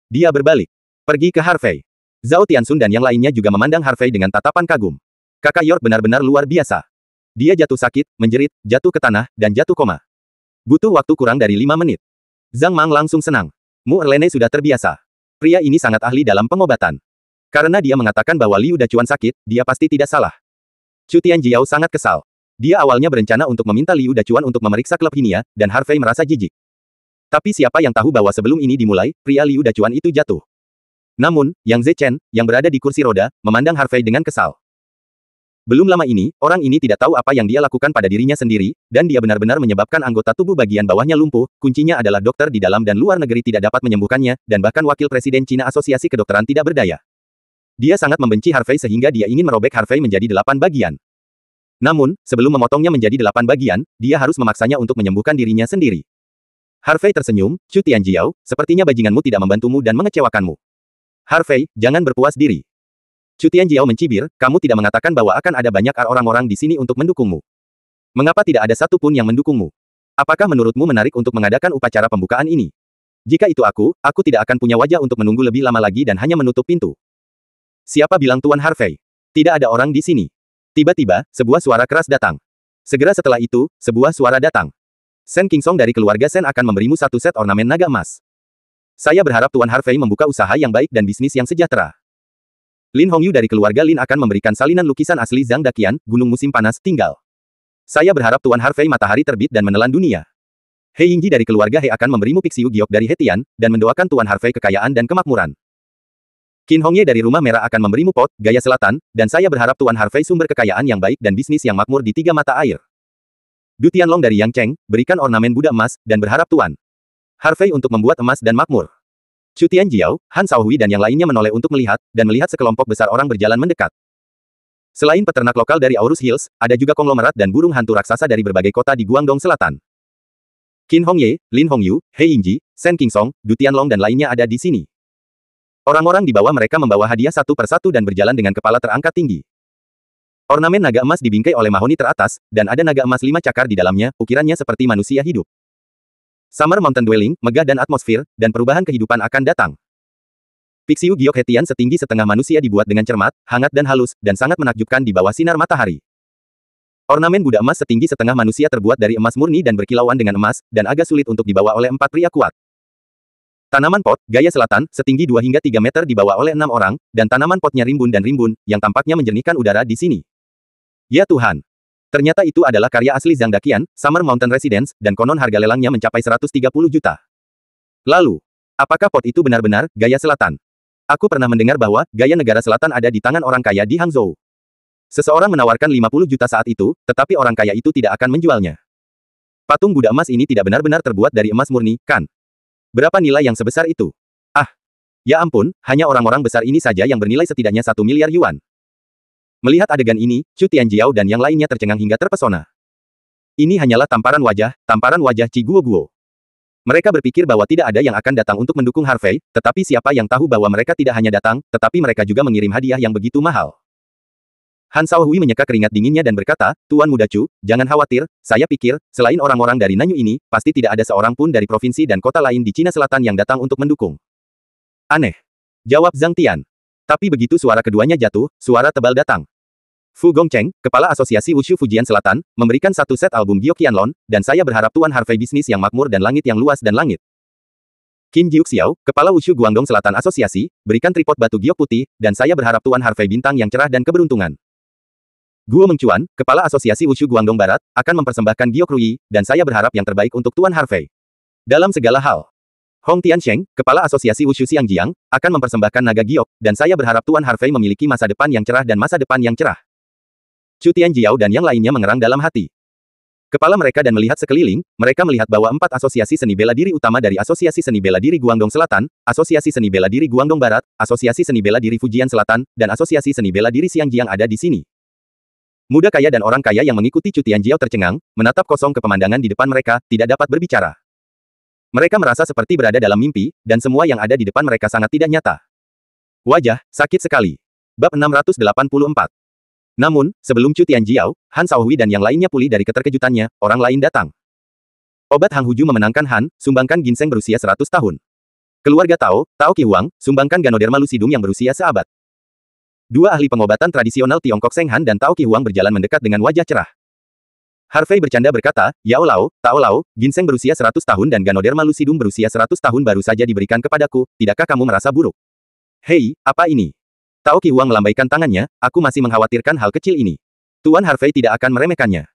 Dia berbalik. Pergi ke Harvey. Zhao Tianxun dan yang lainnya juga memandang Harvey dengan tatapan kagum. Kakak York benar-benar luar biasa. Dia jatuh sakit, menjerit, jatuh ke tanah, dan jatuh koma. Butuh waktu kurang dari 5 menit. Zhang Mang langsung senang. Mu Erlene sudah terbiasa. Pria ini sangat ahli dalam pengobatan. Karena dia mengatakan bahwa Liu Dachuan sakit, dia pasti tidak salah. Chu Tianjiao sangat kesal. Dia awalnya berencana untuk meminta Liu Dachuan untuk memeriksa klub Hinia, dan Harvey merasa jijik. Tapi siapa yang tahu bahwa sebelum ini dimulai, pria Liu Dachuan itu jatuh. Namun, Yang Zechen, yang berada di kursi roda, memandang Harvey dengan kesal. Belum lama ini, orang ini tidak tahu apa yang dia lakukan pada dirinya sendiri, dan dia benar-benar menyebabkan anggota tubuh bagian bawahnya lumpuh, kuncinya adalah dokter di dalam dan luar negeri tidak dapat menyembuhkannya, dan bahkan wakil presiden Cina Asosiasi Kedokteran tidak berdaya. Dia sangat membenci Harvey sehingga dia ingin merobek Harvey menjadi 8 bagian. Namun, sebelum memotongnya menjadi 8 bagian, dia harus memaksanya untuk menyembuhkan dirinya sendiri. Harvey tersenyum, Chu Tianjiao, sepertinya bajinganmu tidak membantumu dan mengecewakanmu. Harvey, jangan berpuas diri. Chu Tianjiao mencibir, kamu tidak mengatakan bahwa akan ada banyak orang-orang di sini untuk mendukungmu. Mengapa tidak ada satu pun yang mendukungmu? Apakah menurutmu menarik untuk mengadakan upacara pembukaan ini? Jika itu aku tidak akan punya wajah untuk menunggu lebih lama lagi dan hanya menutup pintu. Siapa bilang Tuan Harvey? Tidak ada orang di sini. Tiba-tiba, sebuah suara keras datang. Segera setelah itu, sebuah suara datang. Sen Kingsong dari keluarga Sen akan memberimu 1 set ornamen naga emas. Saya berharap Tuan Harvey membuka usaha yang baik dan bisnis yang sejahtera. Lin Hongyu dari keluarga Lin akan memberikan salinan lukisan asli Zhang Daqian, Gunung Musim Panas, tinggal. Saya berharap Tuan Harvey matahari terbit dan menelan dunia. He Yingji dari keluarga He akan memberimu Pixiu Giok dari Hetian, dan mendoakan Tuan Harvey kekayaan dan kemakmuran. Qin Hongye dari Rumah Merah akan memberimu pot, gaya selatan, dan saya berharap Tuan Harvey sumber kekayaan yang baik dan bisnis yang makmur di tiga mata air. Du Tianlong dari Yang Cheng, berikan ornamen Buddha emas, dan berharap Tuan Harvey untuk membuat emas dan makmur. Chu Tianjiao, Han Shaohui dan yang lainnya menoleh untuk melihat, dan melihat sekelompok besar orang berjalan mendekat. Selain peternak lokal dari Aurus Hills, ada juga konglomerat dan burung hantu raksasa dari berbagai kota di Guangdong Selatan. Qin Hongye, Lin Hongyu, He Yingji, Shen Qingsong, Du Tianlong dan lainnya ada di sini. Orang-orang di bawah mereka membawa hadiah satu persatu dan berjalan dengan kepala terangkat tinggi. Ornamen naga emas dibingkai oleh mahoni teratas, dan ada naga emas 5 cakar di dalamnya, ukirannya seperti manusia hidup. Summer Mountain Dwelling, megah dan atmosfer, dan perubahan kehidupan akan datang. Pixiu Giok Hetian setinggi setengah manusia dibuat dengan cermat, hangat dan halus, dan sangat menakjubkan di bawah sinar matahari. Ornamen Buddha emas setinggi setengah manusia terbuat dari emas murni dan berkilauan dengan emas, dan agak sulit untuk dibawa oleh 4 pria kuat. Tanaman pot, gaya selatan, setinggi 2 hingga 3 meter dibawa oleh 6 orang, dan tanaman potnya rimbun dan rimbun, yang tampaknya menjernihkan udara di sini. Ya Tuhan! Ternyata itu adalah karya asli Zhang Daqian, Summer Mountain Residence, dan konon harga lelangnya mencapai 130 juta. Lalu, apakah pot itu benar-benar gaya selatan? Aku pernah mendengar bahwa gaya negara selatan ada di tangan orang kaya di Hangzhou. Seseorang menawarkan 50 juta saat itu, tetapi orang kaya itu tidak akan menjualnya. Patung Buddha emas ini tidak benar-benar terbuat dari emas murni, kan? Berapa nilai yang sebesar itu? Ah! Ya ampun, hanya orang-orang besar ini saja yang bernilai setidaknya 1 miliar yuan. Melihat adegan ini, Chu Tianjiao dan yang lainnya tercengang hingga terpesona. Ini hanyalah tamparan wajah Chi Guo. Mereka berpikir bahwa tidak ada yang akan datang untuk mendukung Harvey, tetapi siapa yang tahu bahwa mereka tidak hanya datang, tetapi mereka juga mengirim hadiah yang begitu mahal. Han Shaohui menyeka keringat dinginnya dan berkata, Tuan Muda Chu, jangan khawatir, saya pikir, selain orang-orang dari Nanyu ini, pasti tidak ada seorang pun dari provinsi dan kota lain di Cina Selatan yang datang untuk mendukung. Aneh. Jawab Zhang Tian. Tapi begitu suara keduanya jatuh, suara tebal datang. Fu Gongcheng, Kepala Asosiasi Wushu Fujian Selatan, memberikan 1 set album Giok Qianlong, dan saya berharap Tuan Harvey bisnis yang makmur dan langit yang luas dan langit. Qin Jiuxiao, Kepala Wushu Guangdong Selatan Asosiasi, berikan tripod batu giok putih, dan saya berharap Tuan Harvey bintang yang cerah dan keberuntungan. Guo Mengcuan, Kepala Asosiasi Wushu Guangdong Barat, akan mempersembahkan giok Ruyi, dan saya berharap yang terbaik untuk Tuan Harvey. Dalam segala hal. Hong Tiansheng, Kepala Asosiasi Wushu Xiangjiang, akan mempersembahkan naga giok, dan saya berharap Tuan Harvey memiliki masa depan yang cerah dan masa depan yang cerah. Chu Tianjiao dan yang lainnya mengerang dalam hati. Kepala mereka dan melihat sekeliling, mereka melihat bahwa 4 asosiasi seni bela diri utama dari Asosiasi Seni Bela Diri Guangdong Selatan, Asosiasi Seni Bela Diri Guangdong Barat, Asosiasi Seni Bela Diri Fujian Selatan, dan Asosiasi Seni Bela Diri Xiangjiang ada di sini. Muda kaya dan orang kaya yang mengikuti Chu Tianjiao tercengang, menatap kosong ke pemandangan di depan mereka, tidak dapat berbicara. Mereka merasa seperti berada dalam mimpi, dan semua yang ada di depan mereka sangat tidak nyata. Wajah, sakit sekali. Bab 684. Namun, sebelum Chu Tianjiao, Han Shaohui dan yang lainnya pulih dari keterkejutannya, orang lain datang. Obat Hang Huju memenangkan Han, sumbangkan ginseng berusia 100 tahun. Keluarga Tao, Tao Qihuang, sumbangkan Ganoderma lucidum yang berusia seabad. 2 ahli pengobatan tradisional Tiongkok Seng Han dan Tao Qihuang berjalan mendekat dengan wajah cerah. Harvey bercanda berkata, Yao Lao, Tao Lao, ginseng berusia 100 tahun dan Ganoderma lucidum berusia 100 tahun baru saja diberikan kepadaku, tidakkah kamu merasa buruk? Hei, apa ini? Tao Qihuang melambaikan tangannya, aku masih mengkhawatirkan hal kecil ini. Tuan Harvey tidak akan meremehkannya.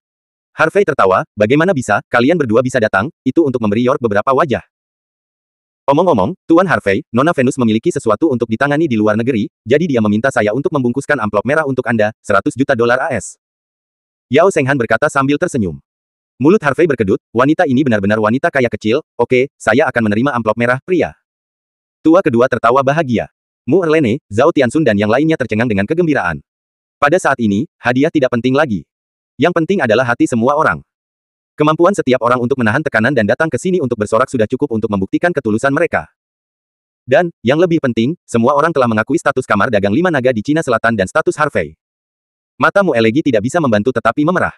Harvey tertawa, bagaimana bisa, kalian berdua bisa datang, itu untuk memberi York beberapa wajah. Omong-omong, Tuan Harvey, Nona Venus memiliki sesuatu untuk ditangani di luar negeri, jadi dia meminta saya untuk membungkuskan amplop merah untuk Anda, 100 juta dolar AS. Yao Shenghan berkata sambil tersenyum. Mulut Harvey berkedut, wanita ini benar-benar wanita kaya kecil, oke, saya akan menerima amplop merah, pria. Tua kedua tertawa bahagia. Mu Erlene, Zhao Tianxun dan yang lainnya tercengang dengan kegembiraan. Pada saat ini, hadiah tidak penting lagi. Yang penting adalah hati semua orang. Kemampuan setiap orang untuk menahan tekanan dan datang ke sini untuk bersorak sudah cukup untuk membuktikan ketulusan mereka. Dan, yang lebih penting, semua orang telah mengakui status kamar dagang 5 naga di Cina Selatan dan status Harvey. Mata Mu Elegi tidak bisa membantu tetapi memerah.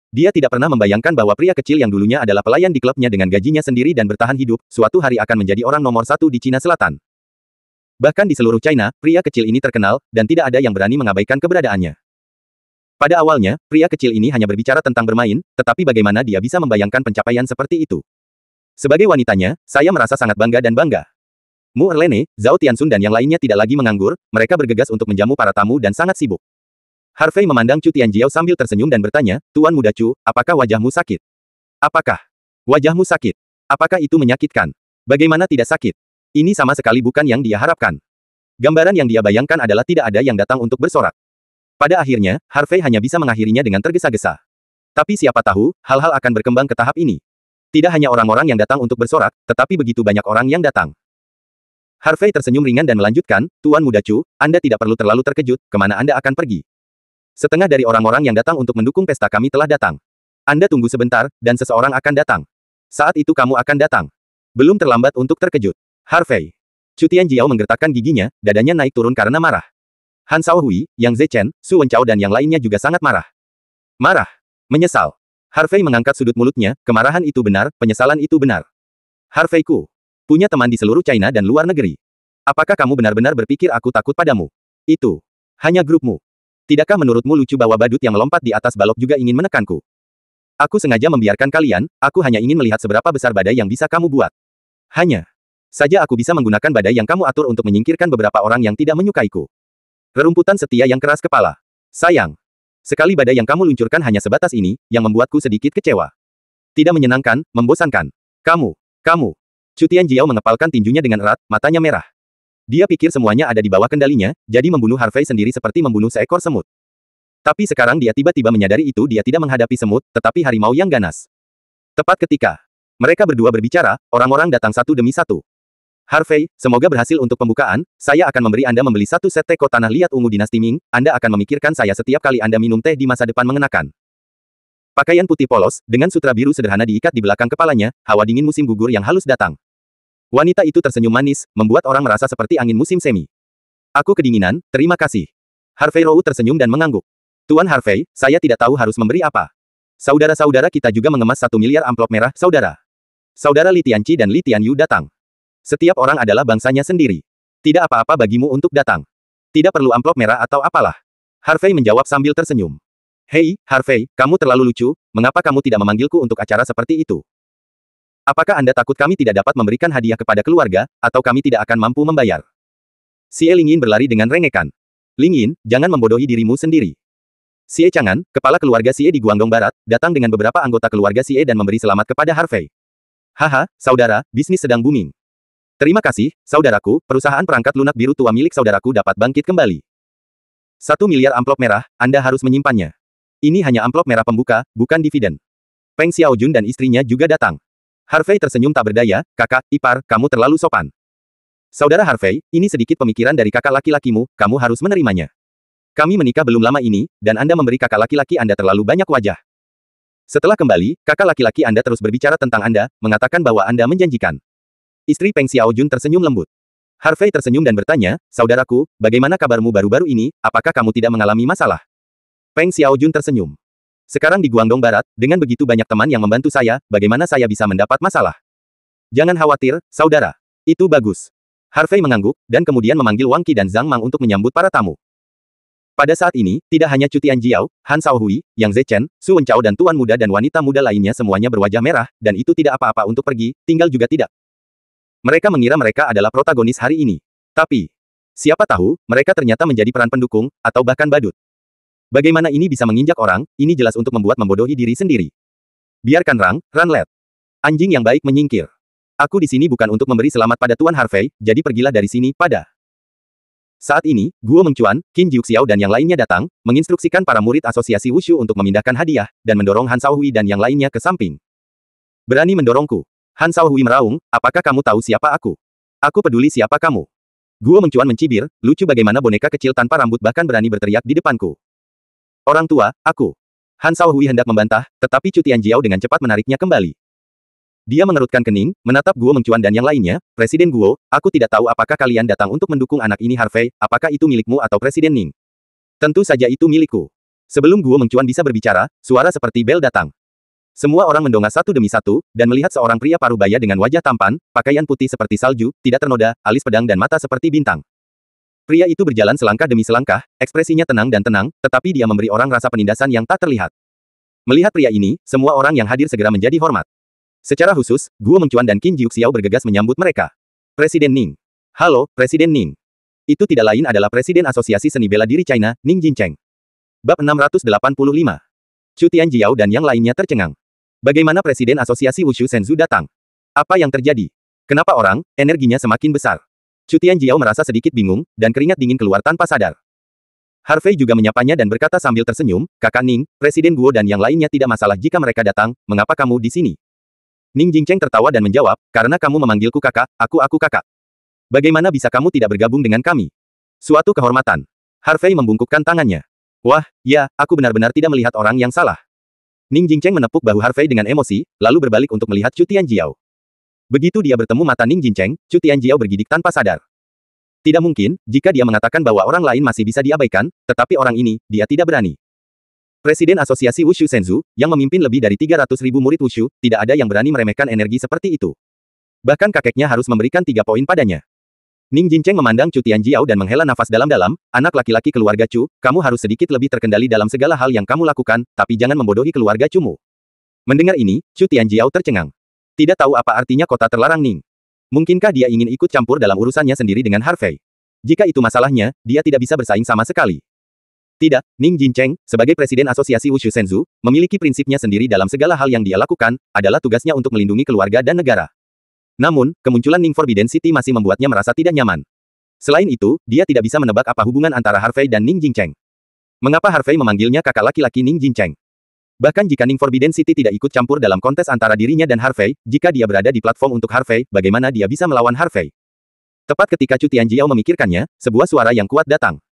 Dia tidak pernah membayangkan bahwa pria kecil yang dulunya adalah pelayan di klubnya dengan gajinya sendiri dan bertahan hidup, suatu hari akan menjadi orang nomor 1 di Cina Selatan. Bahkan di seluruh China, pria kecil ini terkenal, dan tidak ada yang berani mengabaikan keberadaannya. Pada awalnya, pria kecil ini hanya berbicara tentang bermain, tetapi bagaimana dia bisa membayangkan pencapaian seperti itu? Sebagai wanitanya, saya merasa sangat bangga dan bangga. Mu Erlene, Zhao Tianxun dan yang lainnya tidak lagi menganggur, mereka bergegas untuk menjamu para tamu dan sangat sibuk. Harvey memandang Chu Tianjiao sambil tersenyum dan bertanya, Tuan Muda Chu, apakah wajahmu sakit? Apakah Wajahmu sakit. Apakah itu menyakitkan? Bagaimana tidak sakit? Ini sama sekali bukan yang dia harapkan. Gambaran yang dia bayangkan adalah tidak ada yang datang untuk bersorak. Pada akhirnya, Harvey hanya bisa mengakhirinya dengan tergesa-gesa. Tapi siapa tahu, hal-hal akan berkembang ke tahap ini. Tidak hanya orang-orang yang datang untuk bersorak, tetapi begitu banyak orang yang datang. Harvey tersenyum ringan dan melanjutkan, Tuan Muda Chu, Anda tidak perlu terlalu terkejut, kemana Anda akan pergi. Setengah dari orang-orang yang datang untuk mendukung pesta kami telah datang. Anda tunggu sebentar, dan seseorang akan datang. Saat itu kamu akan datang. Belum terlambat untuk terkejut. Harvey. Chu Tianjiao menggertakkan giginya, dadanya naik turun karena marah. Han Shaohui, Yang Zechen, Su Wenchao dan yang lainnya juga sangat marah. Marah. Menyesal. Harvey mengangkat sudut mulutnya, kemarahan itu benar, penyesalan itu benar. Harvey-ku. Punya teman di seluruh China dan luar negeri. Apakah kamu benar-benar berpikir aku takut padamu? Itu. Hanya grupmu. Tidakkah menurutmu lucu bahwa badut yang melompat di atas balok juga ingin menekanku? Aku sengaja membiarkan kalian, aku hanya ingin melihat seberapa besar badai yang bisa kamu buat. Hanya saja aku bisa menggunakan badai yang kamu atur untuk menyingkirkan beberapa orang yang tidak menyukaiku. Rerumputan setia yang keras kepala. Sayang. Sekali badai yang kamu luncurkan hanya sebatas ini, yang membuatku sedikit kecewa. Tidak menyenangkan, membosankan. Kamu. Chu Tianjiao mengepalkan tinjunya dengan erat, matanya merah. Dia pikir semuanya ada di bawah kendalinya, jadi membunuh Harvey sendiri seperti membunuh seekor semut. Tapi sekarang dia tiba-tiba menyadari itu dia tidak menghadapi semut, tetapi harimau yang ganas. Tepat ketika mereka berdua berbicara, orang-orang datang satu demi satu. Harvey, semoga berhasil untuk pembukaan, saya akan memberi Anda membeli satu set teko tanah liat ungu dinasti Ming, Anda akan memikirkan saya setiap kali Anda minum teh di masa depan mengenakan pakaian putih polos, dengan sutra biru sederhana diikat di belakang kepalanya, hawa dingin musim gugur yang halus datang. Wanita itu tersenyum manis, membuat orang merasa seperti angin musim semi. Aku kedinginan, terima kasih. Harvey Rowe tersenyum dan mengangguk. Tuan Harvey, saya tidak tahu harus memberi apa. Saudara-saudara kita juga mengemas 1 miliar amplop merah, saudara. Saudara Li Tianqi dan Li Tianyu datang. Setiap orang adalah bangsanya sendiri. Tidak apa-apa bagimu untuk datang. Tidak perlu amplop merah atau apalah. Harvey menjawab sambil tersenyum. Hei, Harvey, kamu terlalu lucu, mengapa kamu tidak memanggilku untuk acara seperti itu? Apakah Anda takut kami tidak dapat memberikan hadiah kepada keluarga, atau kami tidak akan mampu membayar? Xie Lingyin berlari dengan rengekan. Lingyin, jangan membodohi dirimu sendiri. Xie Chang'an, kepala keluarga Xie di Guangdong Barat, datang dengan beberapa anggota keluarga Xie dan memberi selamat kepada Harvey. Haha, saudara, bisnis sedang booming. Terima kasih, saudaraku, perusahaan perangkat lunak biru tua milik saudaraku dapat bangkit kembali. 1 miliar amplop merah, Anda harus menyimpannya. Ini hanya amplop merah pembuka, bukan dividen. Peng Xiaojun dan istrinya juga datang. Harvey tersenyum tak berdaya, kakak, ipar, kamu terlalu sopan. Saudara Harvey, ini sedikit pemikiran dari kakak laki-lakimu, kamu harus menerimanya. Kami menikah belum lama ini, dan Anda memberi kakak laki-laki Anda terlalu banyak wajah. Setelah kembali, kakak laki-laki Anda terus berbicara tentang Anda, mengatakan bahwa Anda menjanjikan. Istri Peng Xiaojun tersenyum lembut. Harvey tersenyum dan bertanya, saudaraku, bagaimana kabarmu baru-baru ini, apakah kamu tidak mengalami masalah? Peng Xiaojun tersenyum. Sekarang di Guangdong Barat, dengan begitu banyak teman yang membantu saya, bagaimana saya bisa mendapat masalah? Jangan khawatir, saudara. Itu bagus. Harvey mengangguk, dan kemudian memanggil Wang Qi dan Zhang Mang untuk menyambut para tamu. Pada saat ini, tidak hanya Chu Tianjiao, Han Shaohui, Yang Zechen, Su Wenchao dan tuan muda dan wanita muda lainnya semuanya berwajah merah, dan itu tidak apa-apa untuk pergi, tinggal juga tidak. Mereka mengira mereka adalah protagonis hari ini. Tapi, siapa tahu, mereka ternyata menjadi peran pendukung, atau bahkan badut. Bagaimana ini bisa menginjak orang, ini jelas untuk membuat membodohi diri sendiri. Biarkan Ranlet. Anjing yang baik menyingkir. Aku di sini bukan untuk memberi selamat pada Tuan Harvey, jadi pergilah dari sini, pada. Saat ini, Guo Mengcuan, Qin Jiuxiao dan yang lainnya datang, menginstruksikan para murid asosiasi Wushu untuk memindahkan hadiah, dan mendorong Han Shaohui dan yang lainnya ke samping. Berani mendorongku. Han Shaohui meraung, apakah kamu tahu siapa aku? Aku peduli siapa kamu. Guo Mengcuan mencibir, lucu bagaimana boneka kecil tanpa rambut bahkan berani berteriak di depanku. Orang tua, aku. Han Shaohui hendak membantah, tetapi Chu Tianjiao dengan cepat menariknya kembali. Dia mengerutkan kening, menatap Guo Mengcuan dan yang lainnya, Presiden Guo, aku tidak tahu apakah kalian datang untuk mendukung anak ini Harvey, apakah itu milikmu atau Presiden Ning? Tentu saja itu milikku. Sebelum Guo Mengcuan bisa berbicara, suara seperti bel datang. Semua orang mendongak satu demi satu, dan melihat seorang pria parubaya dengan wajah tampan, pakaian putih seperti salju, tidak ternoda, alis pedang dan mata seperti bintang. Pria itu berjalan selangkah demi selangkah, ekspresinya tenang dan tenang, tetapi dia memberi orang rasa penindasan yang tak terlihat. Melihat pria ini, semua orang yang hadir segera menjadi hormat. Secara khusus, Guo Mengcuan dan Qin Jiuxiao bergegas menyambut mereka. Presiden Ning. Halo, Presiden Ning. Itu tidak lain adalah Presiden Asosiasi Seni Bela Diri China, Ning Jincheng. Bab 685. Chu Tianjiao dan yang lainnya tercengang. Bagaimana Presiden Asosiasi Wushu Senzu datang? Apa yang terjadi? Kenapa orang, energinya semakin besar? Chu Tianjiao merasa sedikit bingung, dan keringat dingin keluar tanpa sadar. Harvey juga menyapanya dan berkata sambil tersenyum, Kakak Ning, Presiden Guo dan yang lainnya tidak masalah jika mereka datang, mengapa kamu di sini? Ning Jingcheng tertawa dan menjawab, karena kamu memanggilku kakak, aku kakak. Bagaimana bisa kamu tidak bergabung dengan kami? Suatu kehormatan. Harvey membungkukkan tangannya. Wah, ya, aku benar-benar tidak melihat orang yang salah. Ning Jingcheng menepuk bahu Harvey dengan emosi, lalu berbalik untuk melihat Chu Tianjiao. Begitu dia bertemu mata Ning Jingcheng, Chu Tianjiao bergidik tanpa sadar. Tidak mungkin, jika dia mengatakan bahwa orang lain masih bisa diabaikan, tetapi orang ini, dia tidak berani. Presiden Asosiasi Wushu Senzu, yang memimpin lebih dari 300.000 murid Wushu, tidak ada yang berani meremehkan energi seperti itu. Bahkan kakeknya harus memberikan 3 poin padanya. Ning Jingcheng memandang Chu Tianjiao dan menghela nafas dalam-dalam, anak laki-laki keluarga Chu, kamu harus sedikit lebih terkendali dalam segala hal yang kamu lakukan, tapi jangan membodohi keluarga Chu-mu. Mendengar ini, Chu Tianjiao tercengang. Tidak tahu apa artinya kota terlarang Ning. Mungkinkah dia ingin ikut campur dalam urusannya sendiri dengan Harvey? Jika itu masalahnya, dia tidak bisa bersaing sama sekali. Tidak, Ning Jingcheng, sebagai Presiden Asosiasi Wushu Senzu, memiliki prinsipnya sendiri dalam segala hal yang dia lakukan, adalah tugasnya untuk melindungi keluarga dan negara. Namun, kemunculan Ning Forbidden City masih membuatnya merasa tidak nyaman. Selain itu, dia tidak bisa menebak apa hubungan antara Harvey dan Ning Jingcheng. Mengapa Harvey memanggilnya kakak laki-laki Ning Jingcheng? Bahkan jika Ning Forbidden City tidak ikut campur dalam kontes antara dirinya dan Harvey, jika dia berada di platform untuk Harvey, bagaimana dia bisa melawan Harvey? Tepat ketika Chu Tianjiao memikirkannya, sebuah suara yang kuat datang.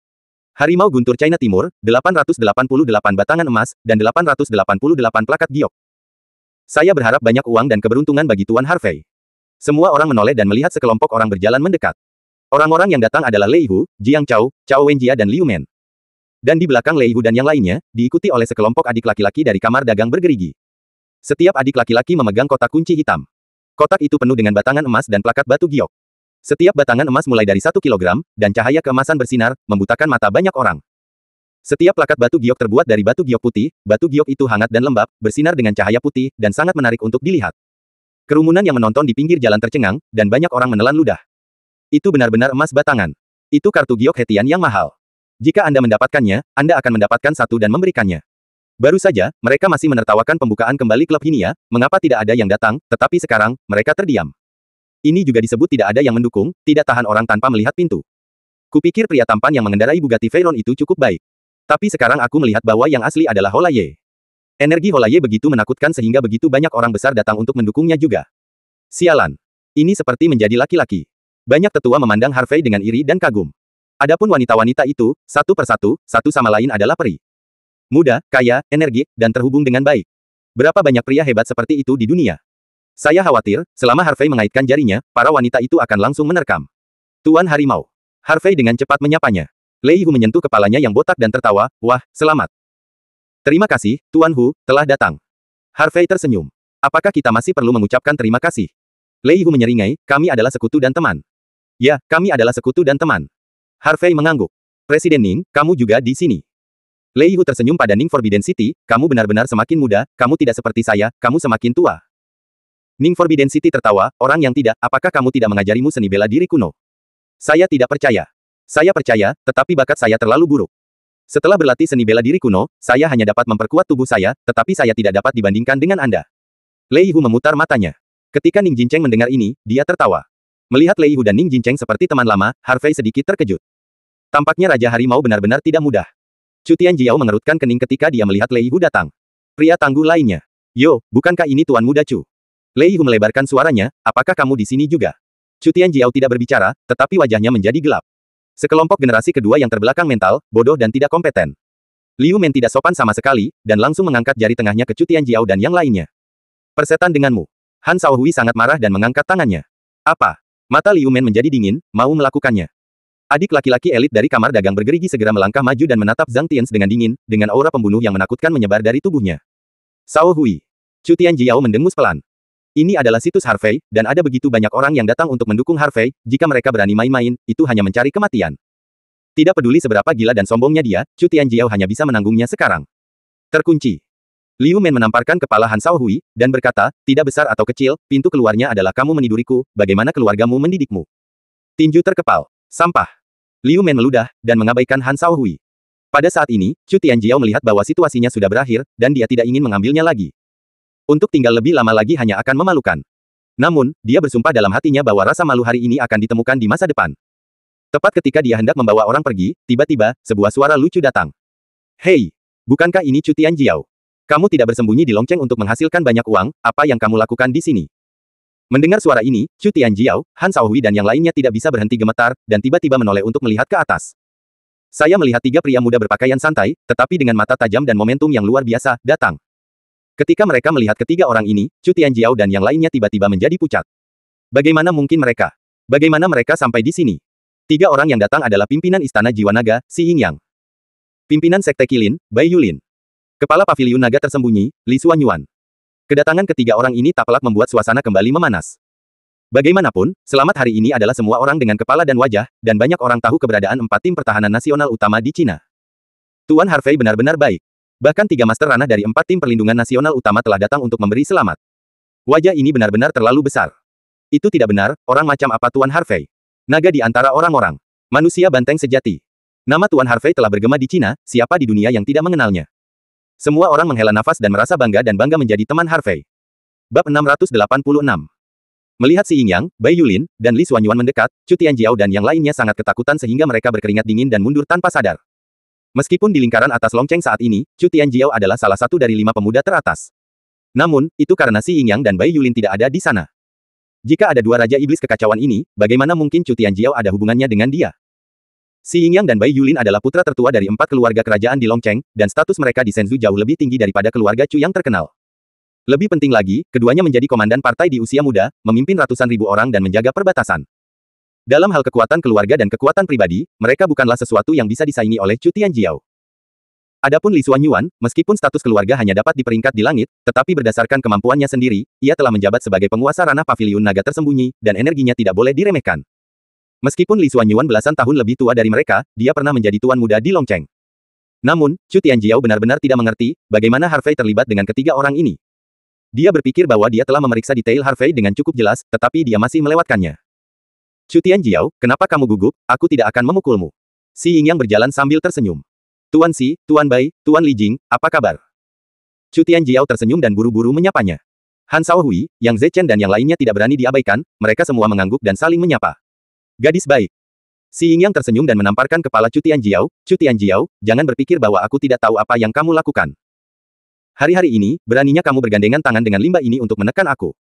Harimau Guntur China Timur, 888 batangan emas, dan 888 plakat giok. Saya berharap banyak uang dan keberuntungan bagi Tuan Harvey. Semua orang menoleh dan melihat sekelompok orang berjalan mendekat. Orang-orang yang datang adalah Lei Hu, Jiang Chao, Chao Wenjia dan Liu Men. Dan di belakang Lei Hu dan yang lainnya, diikuti oleh sekelompok adik laki-laki dari kamar dagang bergerigi. Setiap adik laki-laki memegang kotak kunci hitam. Kotak itu penuh dengan batangan emas dan plakat batu giok. Setiap batangan emas mulai dari 1 kilogram, dan cahaya keemasan bersinar, membutakan mata banyak orang. Setiap plakat batu giok terbuat dari batu giok putih, batu giok itu hangat dan lembab, bersinar dengan cahaya putih, dan sangat menarik untuk dilihat. Kerumunan yang menonton di pinggir jalan tercengang, dan banyak orang menelan ludah. Itu benar-benar emas batangan. Itu kartu giok hetian yang mahal. Jika Anda mendapatkannya, Anda akan mendapatkan satu dan memberikannya. Baru saja, mereka masih menertawakan pembukaan kembali klub Hinia, mengapa tidak ada yang datang, tetapi sekarang, mereka terdiam. Ini juga disebut tidak ada yang mendukung, tidak tahan orang tanpa melihat pintu. Kupikir pria tampan yang mengendarai Bugatti Veyron itu cukup baik. Tapi sekarang aku melihat bahwa yang asli adalah Holaye. Energi Holaye begitu menakutkan sehingga begitu banyak orang besar datang untuk mendukungnya juga. Sialan. Ini seperti menjadi laki-laki. Banyak tetua memandang Harvey dengan iri dan kagum. Adapun wanita-wanita itu, satu persatu, satu sama lain adalah peri. Muda, kaya, energik, dan terhubung dengan baik. Berapa banyak pria hebat seperti itu di dunia? Saya khawatir, selama Harvey mengaitkan jarinya, para wanita itu akan langsung menerkam. Tuan Harimau. Harvey dengan cepat menyapanya. Lei Hu menyentuh kepalanya yang botak dan tertawa, wah, selamat. Terima kasih, Tuan Hu, telah datang. Harvey tersenyum. Apakah kita masih perlu mengucapkan terima kasih? Lei Hu menyeringai, kami adalah sekutu dan teman. Ya, kami adalah sekutu dan teman. Harvey mengangguk. Presiden Ning, kamu juga di sini. Lei Hu tersenyum pada Ning Forbidden City, kamu benar-benar semakin muda, kamu tidak seperti saya, kamu semakin tua. Ning Forbidden City tertawa, orang yang tidak, apakah kamu tidak mengajarimu seni bela diri kuno? Saya tidak percaya. Saya percaya, tetapi bakat saya terlalu buruk. Setelah berlatih seni bela diri kuno, saya hanya dapat memperkuat tubuh saya, tetapi saya tidak dapat dibandingkan dengan Anda. Lei Hu memutar matanya. Ketika Ning Jingcheng mendengar ini, dia tertawa. Melihat Lei Hu dan Ning Jingcheng seperti teman lama, Harvey sedikit terkejut. Tampaknya Raja Harimau benar-benar tidak mudah. Chu Tianjiao mengerutkan kening ketika dia melihat Lei Hu datang. Pria tangguh lainnya. Yo, bukankah ini Tuan Muda Chu? Lei Hu melebarkan suaranya, apakah kamu di sini juga? Chu Tianjiao tidak berbicara, tetapi wajahnya menjadi gelap. Sekelompok generasi kedua yang terbelakang mental, bodoh dan tidak kompeten. Liu Men tidak sopan sama sekali, dan langsung mengangkat jari tengahnya ke Chu Tianjiao dan yang lainnya. Persetan denganmu. Han Shaohui sangat marah dan mengangkat tangannya. Apa? Mata Liu Men menjadi dingin, mau melakukannya. Adik laki-laki elit dari kamar dagang bergerigi segera melangkah maju dan menatap Zhang Tianz dengan dingin, dengan aura pembunuh yang menakutkan menyebar dari tubuhnya. Shaohui. Chu Tianjiao mendengus pelan. Ini adalah situs Harvey, dan ada begitu banyak orang yang datang untuk mendukung Harvey, jika mereka berani main-main, itu hanya mencari kematian. Tidak peduli seberapa gila dan sombongnya dia, Chu Tianjiao hanya bisa menanggungnya sekarang. Terkunci. Liu Men menamparkan kepala Han Shaohui, dan berkata, tidak besar atau kecil, pintu keluarnya adalah kamu meniduriku, bagaimana keluargamu mendidikmu. Tinju terkepal. Sampah. Liu Men meludah, dan mengabaikan Han Shaohui. Pada saat ini, Chu Tianjiao melihat bahwa situasinya sudah berakhir, dan dia tidak ingin mengambilnya lagi. Untuk tinggal lebih lama lagi hanya akan memalukan. Namun, dia bersumpah dalam hatinya bahwa rasa malu hari ini akan ditemukan di masa depan. Tepat ketika dia hendak membawa orang pergi, tiba-tiba, sebuah suara lucu datang. Hei! Bukankah ini Chu Tianjiao? Kamu tidak bersembunyi di lonceng untuk menghasilkan banyak uang, apa yang kamu lakukan di sini? Mendengar suara ini, Chu Tianjiao, Han Shaohui dan yang lainnya tidak bisa berhenti gemetar, dan tiba-tiba menoleh untuk melihat ke atas. Saya melihat tiga pria muda berpakaian santai, tetapi dengan mata tajam dan momentum yang luar biasa, datang. Ketika mereka melihat ketiga orang ini, Chu Tianjiao dan yang lainnya tiba-tiba menjadi pucat. Bagaimana mungkin mereka? Bagaimana mereka sampai di sini? Tiga orang yang datang adalah pimpinan Istana Jiwa Naga, Si Yingyang. Pimpinan Sekte Qilin, Bai Yulin. Kepala Paviliun Naga Tersembunyi, Li Xuanyuan. Kedatangan ketiga orang ini tak pelak membuat suasana kembali memanas. Bagaimanapun, selamat hari ini adalah semua orang dengan kepala dan wajah, dan banyak orang tahu keberadaan 4 tim pertahanan nasional utama di Cina. Tuan Harvey benar-benar baik. Bahkan 3 master ranah dari 4 tim perlindungan nasional utama telah datang untuk memberi selamat. Wajah ini benar-benar terlalu besar. Itu tidak benar, orang macam apa Tuan Harvey? Naga di antara orang-orang. Manusia banteng sejati. Nama Tuan Harvey telah bergema di Cina, siapa di dunia yang tidak mengenalnya? Semua orang menghela nafas dan merasa bangga menjadi teman Harvey. Bab 686. Melihat Si Yingyang, Bai Yulin, dan Li Xuanyuan mendekat, Chu Tianjiao dan yang lainnya sangat ketakutan sehingga mereka berkeringat dingin dan mundur tanpa sadar. Meskipun di lingkaran atas lonceng saat ini, Chu Tianjiao adalah salah satu dari 5 pemuda teratas. Namun, itu karena Si Yingyang dan Bai Yulin tidak ada di sana. Jika ada 2 Raja Iblis Kekacauan ini, bagaimana mungkin Chu Tianjiao ada hubungannya dengan dia? Si Yingyang dan Bai Yulin adalah putra tertua dari 4 keluarga kerajaan di Longcheng, dan status mereka di Shenzhou jauh lebih tinggi daripada keluarga Chu yang terkenal. Lebih penting lagi, keduanya menjadi komandan partai di usia muda, memimpin ratusan ribu orang dan menjaga perbatasan. Dalam hal kekuatan keluarga dan kekuatan pribadi, mereka bukanlah sesuatu yang bisa disaingi oleh Chu Tianjiao. Adapun Li Xuanyuan, meskipun status keluarga hanya dapat diperingkat di langit, tetapi berdasarkan kemampuannya sendiri, ia telah menjabat sebagai penguasa ranah Paviliun Naga Tersembunyi, dan energinya tidak boleh diremehkan. Meskipun Li Xuanyuan belasan tahun lebih tua dari mereka, dia pernah menjadi tuan muda di Longcheng. Namun, Chu Tianjiao benar-benar tidak mengerti, bagaimana Harvey terlibat dengan ketiga orang ini. Dia berpikir bahwa dia telah memeriksa detail Harvey dengan cukup jelas, tetapi dia masih melewatkannya. Chu Tianjiao, kenapa kamu gugup? Aku tidak akan memukulmu. Si Yingyang berjalan sambil tersenyum. Tuan Si, Tuan Bai, Tuan Li Jing, apa kabar? Chu Tianjiao tersenyum dan buru-buru menyapanya. Han Shaohui, Yang Zechen dan yang lainnya tidak berani diabaikan, mereka semua mengangguk dan saling menyapa. Gadis baik. Si Yingyang tersenyum dan menamparkan kepala Chu Tianjiao, jangan berpikir bahwa aku tidak tahu apa yang kamu lakukan. Hari-hari ini, beraninya kamu bergandengan tangan dengan limba ini untuk menekan aku.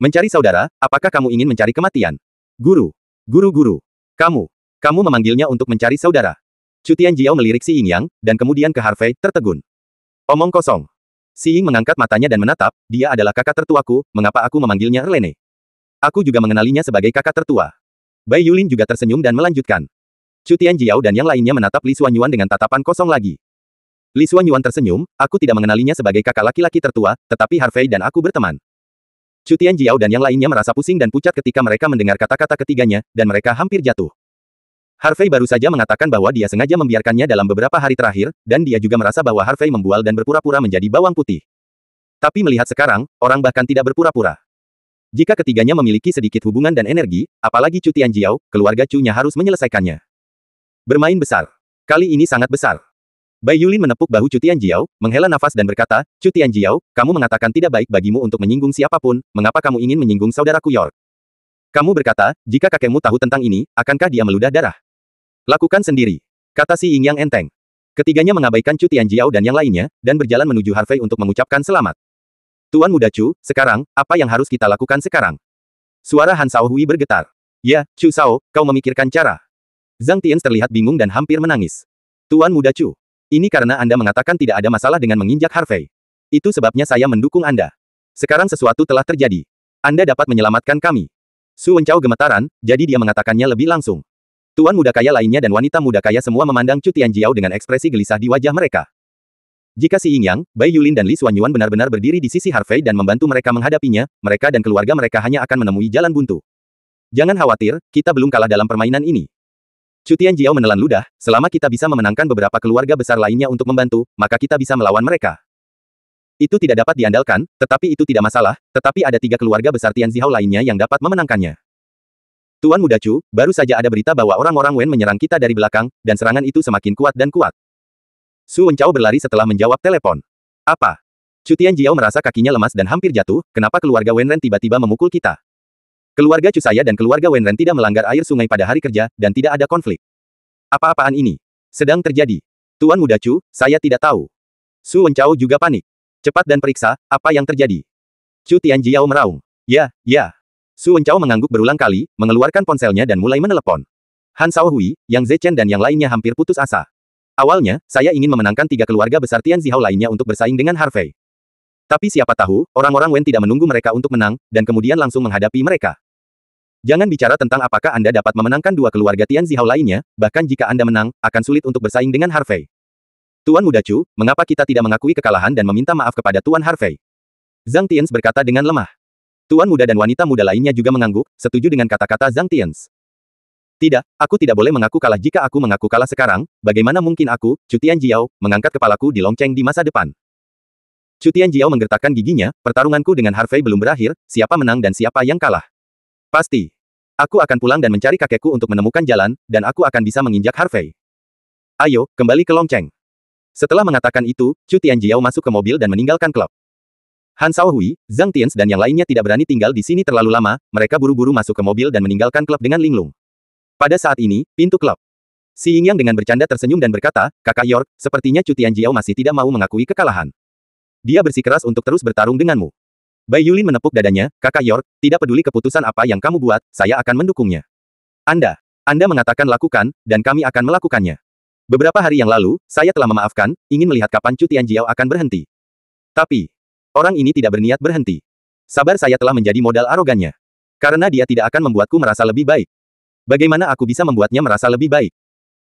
Mencari saudara, apakah kamu ingin mencari kematian? Guru. Kamu memanggilnya untuk mencari saudara. Chu Tianjiao melirik Si Yingyang, dan kemudian ke Harvey, tertegun. Omong kosong. Si Ying mengangkat matanya dan menatap, dia adalah kakak tertuaku, mengapa aku memanggilnya Erlene? Aku juga mengenalinya sebagai kakak tertua. Bai Yulin juga tersenyum dan melanjutkan. Chu Tianjiao dan yang lainnya menatap Li Xuanyuan dengan tatapan kosong lagi. Li Xuanyuan tersenyum, aku tidak mengenalinya sebagai kakak laki-laki tertua, tetapi Harvey dan aku berteman. Chu Tianjiao dan yang lainnya merasa pusing dan pucat ketika mereka mendengar kata-kata ketiganya, dan mereka hampir jatuh. Harvey baru saja mengatakan bahwa dia sengaja membiarkannya dalam beberapa hari terakhir, dan dia juga merasa bahwa Harvey membual dan berpura-pura menjadi bawang putih. Tapi melihat sekarang, orang bahkan tidak berpura-pura. Jika ketiganya memiliki sedikit hubungan dan energi, apalagi Chu Tianjiao, keluarga Chu-nya harus menyelesaikannya. Bermain besar. Kali ini sangat besar. Bai Yulin menepuk bahu Chu Tianjiao, menghela nafas dan berkata, Chu Tianjiao, kamu mengatakan tidak baik bagimu untuk menyinggung siapapun, mengapa kamu ingin menyinggung saudaraku York? Kamu berkata, jika kakekmu tahu tentang ini, akankah dia meludah darah? Lakukan sendiri, kata Si Yingyang enteng. Ketiganya mengabaikan Chu Tianjiao dan yang lainnya, dan berjalan menuju Harvey untuk mengucapkan selamat. Tuan muda Chu, sekarang, apa yang harus kita lakukan sekarang? Suara Han Shaohui bergetar. Ya, Chu Shao, kau memikirkan cara. Zhang Tian terlihat bingung dan hampir menangis. Tuan muda Chu, ini karena Anda mengatakan tidak ada masalah dengan menginjak Harvey. Itu sebabnya saya mendukung Anda. Sekarang sesuatu telah terjadi. Anda dapat menyelamatkan kami. Su Wencao gemetaran, jadi dia mengatakannya lebih langsung. Tuan muda kaya lainnya dan wanita muda kaya semua memandang Chu Tianjiao dengan ekspresi gelisah di wajah mereka. Jika Si Yingyang, Bai Yulin dan Li Xuanyuan benar-benar berdiri di sisi Harvey dan membantu mereka menghadapinya, mereka dan keluarga mereka hanya akan menemui jalan buntu. Jangan khawatir, kita belum kalah dalam permainan ini. Chu Tianjiao menelan ludah, selama kita bisa memenangkan beberapa keluarga besar lainnya untuk membantu, maka kita bisa melawan mereka. Itu tidak dapat diandalkan, tetapi itu tidak masalah, tetapi ada 3 keluarga besar Tianzihao lainnya yang dapat memenangkannya. Tuan muda Chu, baru saja ada berita bahwa orang-orang Wen menyerang kita dari belakang, dan serangan itu semakin kuat dan kuat. Su Wencao berlari setelah menjawab telepon. Apa? Chu Tianjiao merasa kakinya lemas dan hampir jatuh, kenapa keluarga Wenren tiba-tiba memukul kita? Keluarga Chu saya dan keluarga Wenren tidak melanggar air sungai pada hari kerja, dan tidak ada konflik. Apa-apaan ini? Sedang terjadi. Tuan Muda Chu, saya tidak tahu. Su Wenchao juga panik. Cepat dan periksa, apa yang terjadi? Chu Tianjiao meraung. Ya, ya. Su Wenchao mengangguk berulang kali, mengeluarkan ponselnya dan mulai menelepon. Han Shaohui, Yang Zechen dan yang lainnya hampir putus asa. Awalnya, saya ingin memenangkan 3 keluarga besar Tianzihao lainnya untuk bersaing dengan Harvey. Tapi siapa tahu, orang-orang Wen tidak menunggu mereka untuk menang, dan kemudian langsung menghadapi mereka. Jangan bicara tentang apakah Anda dapat memenangkan 2 keluarga Tianzihao lainnya, bahkan jika Anda menang, akan sulit untuk bersaing dengan Harvey. Tuan Muda Chu, mengapa kita tidak mengakui kekalahan dan meminta maaf kepada Tuan Harvey? Zhang Tians berkata dengan lemah. Tuan muda dan wanita muda lainnya juga mengangguk, setuju dengan kata-kata Zhang Tians. Tidak, aku tidak boleh mengaku kalah jika aku mengaku kalah sekarang, bagaimana mungkin aku, Chu Tianjiao, mengangkat kepalaku di lonceng di masa depan? Chu Tianjiao menggertakkan giginya, pertarunganku dengan Harvey belum berakhir, siapa menang dan siapa yang kalah. Pasti. Aku akan pulang dan mencari kakekku untuk menemukan jalan, dan aku akan bisa menginjak Harvey. Ayo, kembali ke lonceng. Setelah mengatakan itu, Chu Tianjiao masuk ke mobil dan meninggalkan klub. Han Shaohui, Zhang Tians dan yang lainnya tidak berani tinggal di sini terlalu lama, mereka buru-buru masuk ke mobil dan meninggalkan klub dengan linglung. Pada saat ini, pintu klub. Si Yingyang dengan bercanda tersenyum dan berkata, Kakak York, sepertinya Chu Tianjiao masih tidak mau mengakui kekalahan. Dia bersikeras untuk terus bertarung denganmu. Bai Yulin menepuk dadanya, Kakak York, tidak peduli keputusan apa yang kamu buat, saya akan mendukungnya. Anda mengatakan lakukan, dan kami akan melakukannya. Beberapa hari yang lalu, saya telah memaafkan, ingin melihat kapan Chu Tianjiao akan berhenti. Tapi, orang ini tidak berniat berhenti. Sabar saya telah menjadi modal arogannya. Karena dia tidak akan membuatku merasa lebih baik. Bagaimana aku bisa membuatnya merasa lebih baik?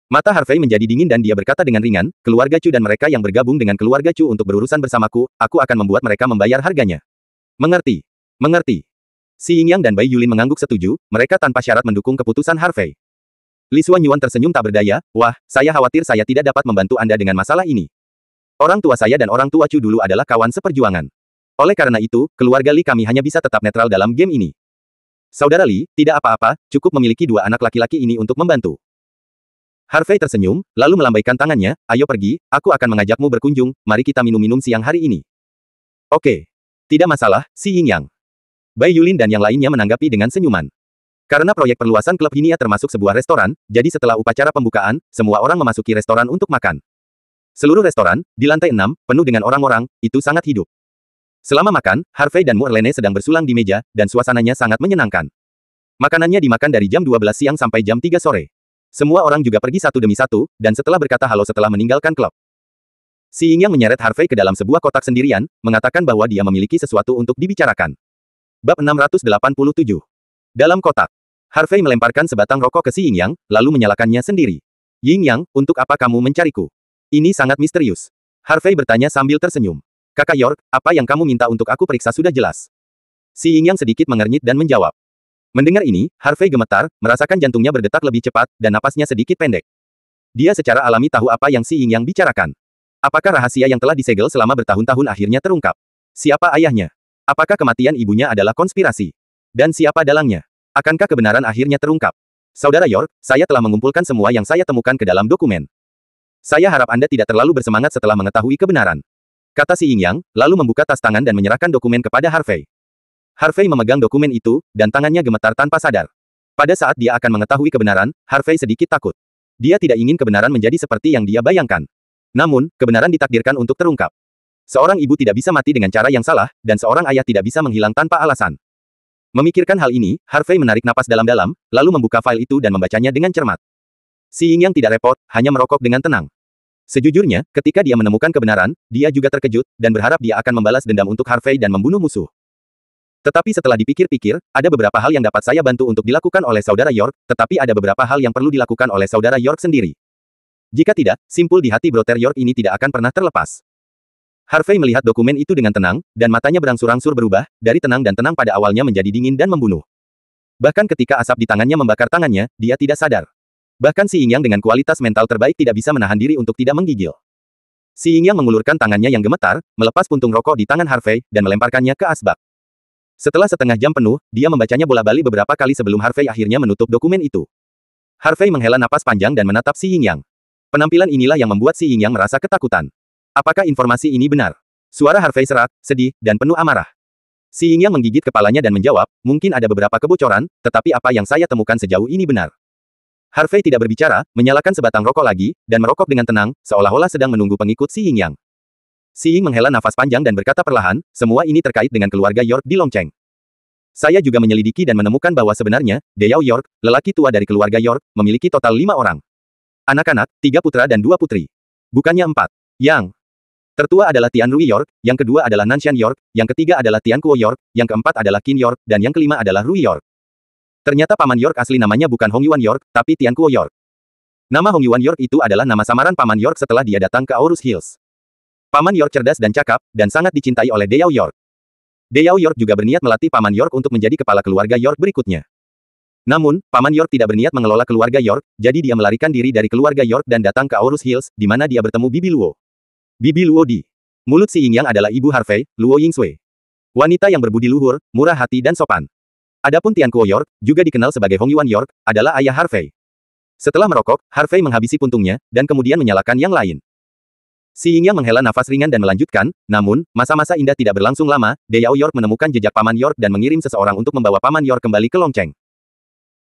Mata Harvey menjadi dingin dan dia berkata dengan ringan, keluarga Chu dan mereka yang bergabung dengan keluarga Chu untuk berurusan bersamaku, aku akan membuat mereka membayar harganya. Mengerti? Mengerti. Si Yingyang dan Bai Yulin mengangguk setuju, mereka tanpa syarat mendukung keputusan Harvey. Li Xuanyuan tersenyum tak berdaya, wah, saya khawatir saya tidak dapat membantu Anda dengan masalah ini. Orang tua saya dan orang tua Chu dulu adalah kawan seperjuangan. Oleh karena itu, keluarga Li kami hanya bisa tetap netral dalam game ini. Saudara Li, tidak apa-apa, cukup memiliki 2 anak laki-laki ini untuk membantu. Harvey tersenyum, lalu melambaikan tangannya, ayo pergi, aku akan mengajakmu berkunjung, mari kita minum-minum siang hari ini. Oke. Tidak masalah, si Yingyang. Bai Yulin dan yang lainnya menanggapi dengan senyuman. Karena proyek perluasan klub Hinia termasuk sebuah restoran, jadi setelah upacara pembukaan, semua orang memasuki restoran untuk makan. Seluruh restoran, di lantai 6, penuh dengan orang-orang, itu sangat hidup. Selama makan, Harvey dan Mu Erlene sedang bersulang di meja, dan suasananya sangat menyenangkan. Makanannya dimakan dari jam 12 siang sampai jam 3 sore. Semua orang juga pergi satu demi satu, dan setelah berkata halo setelah meninggalkan klub. Si Yingyang menyeret Harvey ke dalam sebuah kotak sendirian, mengatakan bahwa dia memiliki sesuatu untuk dibicarakan. Bab 687. Dalam kotak. Harvey melemparkan sebatang rokok ke si Yingyang, lalu menyalakannya sendiri. Yingyang, untuk apa kamu mencariku? Ini sangat misterius. Harvey bertanya sambil tersenyum. Kakak York, apa yang kamu minta untuk aku periksa sudah jelas. Si Yingyang sedikit mengernyit dan menjawab. Mendengar ini, Harvey gemetar, merasakan jantungnya berdetak lebih cepat, dan napasnya sedikit pendek. Dia secara alami tahu apa yang si Yingyang bicarakan. Apakah rahasia yang telah disegel selama bertahun-tahun akhirnya terungkap? Siapa ayahnya? Apakah kematian ibunya adalah konspirasi? Dan siapa dalangnya? Akankah kebenaran akhirnya terungkap? Saudara York, saya telah mengumpulkan semua yang saya temukan ke dalam dokumen. Saya harap Anda tidak terlalu bersemangat setelah mengetahui kebenaran. Kata si Yingyang, lalu membuka tas tangan dan menyerahkan dokumen kepada Harvey. Harvey memegang dokumen itu, dan tangannya gemetar tanpa sadar. Pada saat dia akan mengetahui kebenaran, Harvey sedikit takut. Dia tidak ingin kebenaran menjadi seperti yang dia bayangkan. Namun, kebenaran ditakdirkan untuk terungkap. Seorang ibu tidak bisa mati dengan cara yang salah, dan seorang ayah tidak bisa menghilang tanpa alasan. Memikirkan hal ini, Harvey menarik napas dalam-dalam, lalu membuka file itu dan membacanya dengan cermat. Si Yingyang tidak repot, hanya merokok dengan tenang. Sejujurnya, ketika dia menemukan kebenaran, dia juga terkejut, dan berharap dia akan membalas dendam untuk Harvey dan membunuh musuh. Tetapi setelah dipikir-pikir, ada beberapa hal yang dapat saya bantu untuk dilakukan oleh saudara York, tetapi ada beberapa hal yang perlu dilakukan oleh saudara York sendiri. Jika tidak, simpul di hati Brother York ini tidak akan pernah terlepas. Harvey melihat dokumen itu dengan tenang, dan matanya berangsur-angsur berubah, dari tenang dan tenang pada awalnya menjadi dingin dan membunuh. Bahkan ketika asap di tangannya membakar tangannya, dia tidak sadar. Bahkan si Yingyang dengan kualitas mental terbaik tidak bisa menahan diri untuk tidak menggigil. Si Yingyang mengulurkan tangannya yang gemetar, melepas puntung rokok di tangan Harvey, dan melemparkannya ke asbak. Setelah setengah jam penuh, dia membacanya bola-balik beberapa kali sebelum Harvey akhirnya menutup dokumen itu. Harvey menghela napas panjang dan menatap si Yingyang. Penampilan inilah yang membuat si Yingyang merasa ketakutan. Apakah informasi ini benar? Suara Harvey serak, sedih, dan penuh amarah. Si Yingyang menggigit kepalanya dan menjawab, mungkin ada beberapa kebocoran, tetapi apa yang saya temukan sejauh ini benar. Harvey tidak berbicara, menyalakan sebatang rokok lagi, dan merokok dengan tenang, seolah-olah sedang menunggu pengikut si Yingyang. Si Ying menghela nafas panjang dan berkata perlahan, semua ini terkait dengan keluarga York di Longcheng. Saya juga menyelidiki dan menemukan bahwa sebenarnya, Deyao York, lelaki tua dari keluarga York, memiliki total 5 orang. Anak-anak, 3 putra dan 2 putri. Bukannya 4. Yang tertua adalah Tian Rui York, yang kedua adalah Nanshan York, yang ketiga adalah Tian Kuo York, yang keempat adalah Qin York, dan yang kelima adalah Rui York. Ternyata Paman York asli namanya bukan Hong Yuan York, tapi Tian Kuo York. Nama Hong Yuan York itu adalah nama samaran Paman York setelah dia datang ke Aurus Hills. Paman York cerdas dan cakap, dan sangat dicintai oleh Deyao York. Deyao York juga berniat melatih Paman York untuk menjadi kepala keluarga York berikutnya. Namun, Paman York tidak berniat mengelola keluarga York, jadi dia melarikan diri dari keluarga York dan datang ke Aurus Hills, di mana dia bertemu Bibi Luo. Bibi Luo di mulut si Yingyang adalah ibu Harvey, Luo Yingsui. Wanita yang berbudi luhur, murah hati dan sopan. Adapun Tian Kuo York, juga dikenal sebagai Hong Yuan York, adalah ayah Harvey. Setelah merokok, Harvey menghabisi puntungnya, dan kemudian menyalakan yang lain. Si Yingyang menghela nafas ringan dan melanjutkan, namun, masa-masa indah tidak berlangsung lama, Deyao York menemukan jejak Paman York dan mengirim seseorang untuk membawa Paman York kembali ke Longcheng.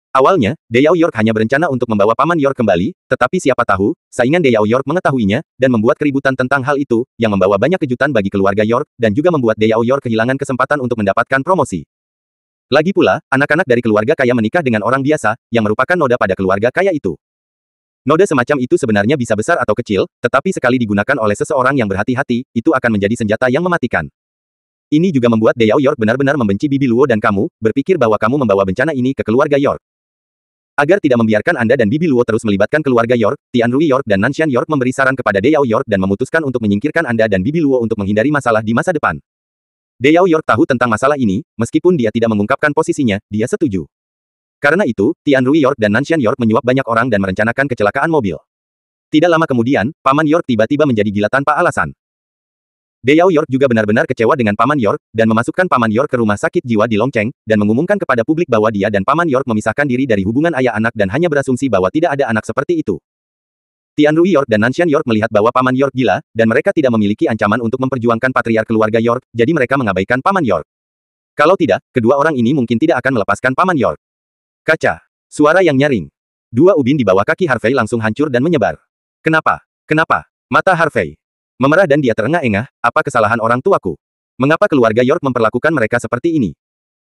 Awalnya, Deyao York hanya berencana untuk membawa Paman York kembali, tetapi siapa tahu, saingan Deyao York mengetahuinya, dan membuat keributan tentang hal itu, yang membawa banyak kejutan bagi keluarga York, dan juga membuat Deyao York kehilangan kesempatan untuk mendapatkan promosi. Lagi pula, anak-anak dari keluarga kaya menikah dengan orang biasa, yang merupakan noda pada keluarga kaya itu. Noda semacam itu sebenarnya bisa besar atau kecil, tetapi sekali digunakan oleh seseorang yang berhati-hati, itu akan menjadi senjata yang mematikan. Ini juga membuat Deyao York benar-benar membenci Bibi Luo dan kamu, berpikir bahwa kamu membawa bencana ini ke keluarga York. Agar tidak membiarkan Anda dan Bibi Luo terus melibatkan keluarga York, Tian Rui York dan Nanshan York memberi saran kepada Deyao York dan memutuskan untuk menyingkirkan Anda dan Bibi Luo untuk menghindari masalah di masa depan. Deyao York tahu tentang masalah ini, meskipun dia tidak mengungkapkan posisinya, dia setuju. Karena itu, Tian Rui York dan Nanshan York menyuap banyak orang dan merencanakan kecelakaan mobil. Tidak lama kemudian, Paman York tiba-tiba menjadi gila tanpa alasan. Deyao York juga benar-benar kecewa dengan Paman York, dan memasukkan Paman York ke rumah sakit jiwa di Longcheng, dan mengumumkan kepada publik bahwa dia dan Paman York memisahkan diri dari hubungan ayah anak dan hanya berasumsi bahwa tidak ada anak seperti itu. Tian Rui York dan Nanshan York melihat bahwa Paman York gila, dan mereka tidak memiliki ancaman untuk memperjuangkan patriark keluarga York, jadi mereka mengabaikan Paman York. Kalau tidak, kedua orang ini mungkin tidak akan melepaskan Paman York. Kaca. Suara yang nyaring. 2 ubin di bawah kaki Harvey langsung hancur dan menyebar. Kenapa? Kenapa? Mata Harvey memerah dan dia terengah-engah, apa kesalahan orang tuaku? Mengapa keluarga York memperlakukan mereka seperti ini?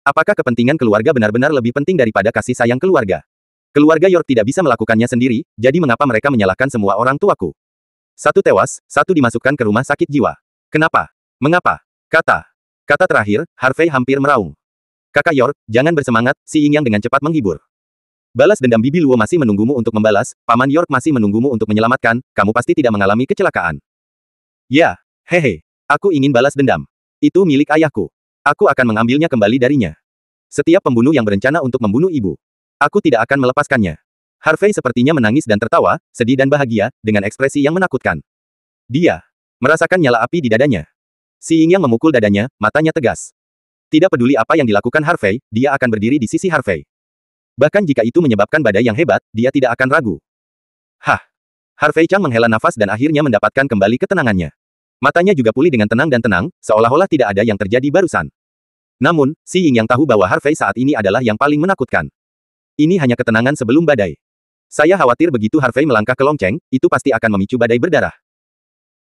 Apakah kepentingan keluarga benar-benar lebih penting daripada kasih sayang keluarga? Keluarga York tidak bisa melakukannya sendiri, jadi mengapa mereka menyalahkan semua orang tuaku? 1 tewas, 1 dimasukkan ke rumah sakit jiwa. Kenapa? Mengapa? Kata terakhir, Harvey hampir meraung. Kakak York, jangan bersemangat, si Yingyang dengan cepat menghibur. Balas dendam Bibi Luo masih menunggumu untuk membalas, Paman York masih menunggumu untuk menyelamatkan, kamu pasti tidak mengalami kecelakaan. Ya, hehe, aku ingin balas dendam. Itu milik ayahku. Aku akan mengambilnya kembali darinya. Setiap pembunuh yang berencana untuk membunuh ibu. Aku tidak akan melepaskannya. Harvey sepertinya menangis dan tertawa, sedih dan bahagia, dengan ekspresi yang menakutkan. Dia merasakan nyala api di dadanya. Si Yingyang memukul dadanya, matanya tegas. Tidak peduli apa yang dilakukan Harvey, dia akan berdiri di sisi Harvey. Bahkan jika itu menyebabkan badai yang hebat, dia tidak akan ragu. Hah! Harvey Chang menghela nafas dan akhirnya mendapatkan kembali ketenangannya. Matanya juga pulih dengan tenang dan tenang, seolah-olah tidak ada yang terjadi barusan. Namun, si Yingyang tahu bahwa Harvey saat ini adalah yang paling menakutkan. Ini hanya ketenangan sebelum badai. Saya khawatir begitu Harvey melangkah ke Longcheng, itu pasti akan memicu badai berdarah.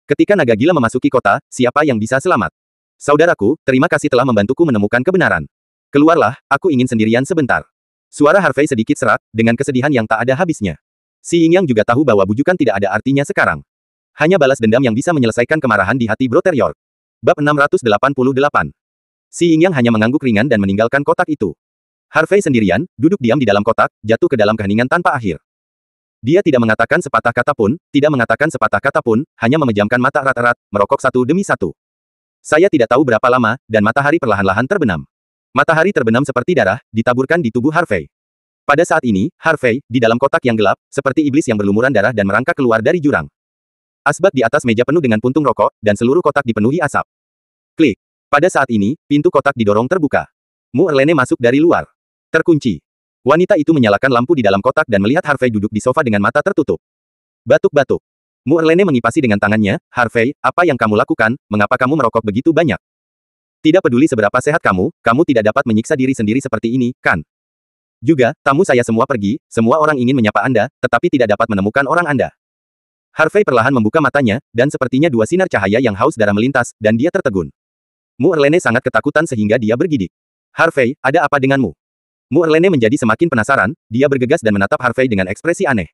Ketika naga gila memasuki kota, siapa yang bisa selamat? Saudaraku, terima kasih telah membantuku menemukan kebenaran. Keluarlah, aku ingin sendirian sebentar. Suara Harvey sedikit serak, dengan kesedihan yang tak ada habisnya. Si Yingyang juga tahu bahwa bujukan tidak ada artinya sekarang. Hanya balas dendam yang bisa menyelesaikan kemarahan di hati Brother York. Bab 688. Si Yingyang hanya mengangguk ringan dan meninggalkan kotak itu. Harvey sendirian, duduk diam di dalam kotak, jatuh ke dalam keheningan tanpa akhir. Dia tidak mengatakan sepatah kata pun, hanya memejamkan mata erat-erat, merokok satu demi satu. Saya tidak tahu berapa lama, dan matahari perlahan-lahan terbenam. Matahari terbenam seperti darah, ditaburkan di tubuh Harvey. Pada saat ini, Harvey, di dalam kotak yang gelap, seperti iblis yang berlumuran darah dan merangkak keluar dari jurang. Asbak di atas meja penuh dengan puntung rokok, dan seluruh kotak dipenuhi asap. Klik. Pada saat ini, pintu kotak didorong terbuka. Mu Erlene masuk dari luar. Terkunci. Wanita itu menyalakan lampu di dalam kotak dan melihat Harvey duduk di sofa dengan mata tertutup. Batuk-batuk. Mu Erlene mengipasi dengan tangannya, Harvey, apa yang kamu lakukan, mengapa kamu merokok begitu banyak? Tidak peduli seberapa sehat kamu, kamu tidak dapat menyiksa diri sendiri seperti ini, kan? Juga, tamu saya semua pergi, semua orang ingin menyapa Anda, tetapi tidak dapat menemukan orang Anda. Harvey perlahan membuka matanya, dan sepertinya dua sinar cahaya yang haus darah melintas, dan dia tertegun. Mu Erlene sangat ketakutan sehingga dia bergidik. Harvey, ada apa denganmu? Mu Erlene menjadi semakin penasaran, dia bergegas dan menatap Harvey dengan ekspresi aneh.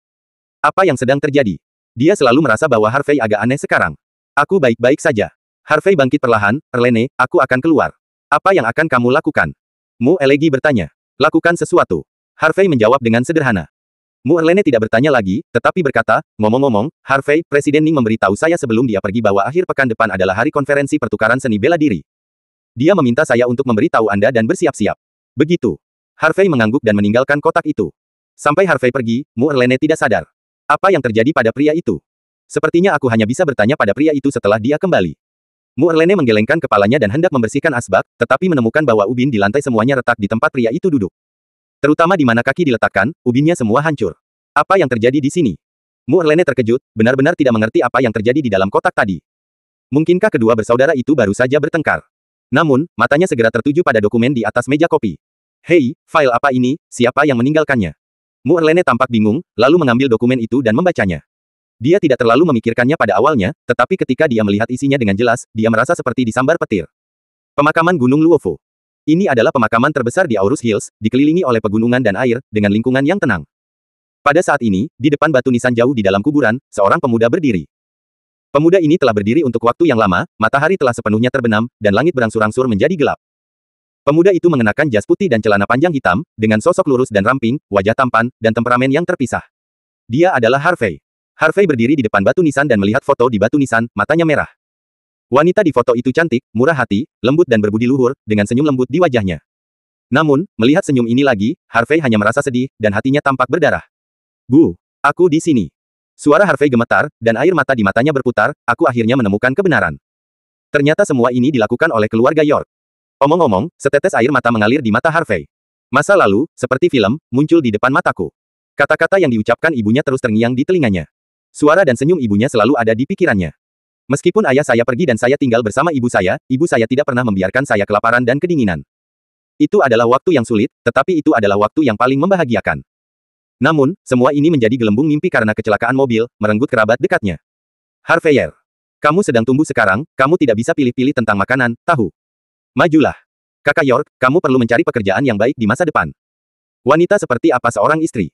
Apa yang sedang terjadi? Dia selalu merasa bahwa Harvey agak aneh sekarang. Aku baik-baik saja. Harvey bangkit perlahan, Erlene, aku akan keluar. Apa yang akan kamu lakukan? Mu Elegi bertanya. Lakukan sesuatu. Harvey menjawab dengan sederhana. Mu Erlene tidak bertanya lagi, tetapi berkata, ngomong-ngomong, Harvey, Presiden Ning memberitahu saya sebelum dia pergi bahwa akhir pekan depan adalah hari konferensi pertukaran seni bela diri. Dia meminta saya untuk memberitahu Anda dan bersiap-siap. Begitu. Harvey mengangguk dan meninggalkan kotak itu. Sampai Harvey pergi, Mu Erlene tidak sadar. Apa yang terjadi pada pria itu? Sepertinya aku hanya bisa bertanya pada pria itu setelah dia kembali. Mu Erlene menggelengkan kepalanya dan hendak membersihkan asbak, tetapi menemukan bahwa ubin di lantai semuanya retak di tempat pria itu duduk. Terutama di mana kaki diletakkan, ubinnya semua hancur. Apa yang terjadi di sini? Mu Erlene terkejut, benar-benar tidak mengerti apa yang terjadi di dalam kotak tadi. Mungkinkah kedua bersaudara itu baru saja bertengkar? Namun, matanya segera tertuju pada dokumen di atas meja kopi. Hei, file apa ini, siapa yang meninggalkannya? Mu Erlene tampak bingung, lalu mengambil dokumen itu dan membacanya. Dia tidak terlalu memikirkannya pada awalnya, tetapi ketika dia melihat isinya dengan jelas, dia merasa seperti disambar petir. Pemakaman Gunung Luofu. Ini adalah pemakaman terbesar di Aurus Hills, dikelilingi oleh pegunungan dan air, dengan lingkungan yang tenang. Pada saat ini, di depan batu nisan jauh di dalam kuburan, seorang pemuda berdiri. Pemuda ini telah berdiri untuk waktu yang lama, matahari telah sepenuhnya terbenam, dan langit berangsur-angsur menjadi gelap. Pemuda itu mengenakan jas putih dan celana panjang hitam, dengan sosok lurus dan ramping, wajah tampan, dan temperamen yang terpisah. Dia adalah Harvey. Harvey berdiri di depan batu nisan dan melihat foto di batu nisan, matanya merah. Wanita di foto itu cantik, murah hati, lembut dan berbudi luhur, dengan senyum lembut di wajahnya. Namun, melihat senyum ini lagi, Harvey hanya merasa sedih, dan hatinya tampak berdarah. Bu, aku di sini. Suara Harvey gemetar, dan air mata di matanya berputar, aku akhirnya menemukan kebenaran. Ternyata semua ini dilakukan oleh keluarga York. Omong-omong, setetes air mata mengalir di mata Harvey. Masa lalu, seperti film, muncul di depan mataku. Kata-kata yang diucapkan ibunya terus terngiang di telinganya. Suara dan senyum ibunya selalu ada di pikirannya. Meskipun ayah saya pergi dan saya tinggal bersama ibu saya tidak pernah membiarkan saya kelaparan dan kedinginan. Itu adalah waktu yang sulit, tetapi itu adalah waktu yang paling membahagiakan. Namun, semua ini menjadi gelembung mimpi karena kecelakaan mobil, merenggut kerabat dekatnya. Harveyer. Kamu sedang tumbuh sekarang, kamu tidak bisa pilih-pilih tentang makanan, tahu. Majulah. Kakak York, kamu perlu mencari pekerjaan yang baik di masa depan. Wanita seperti apa seorang istri?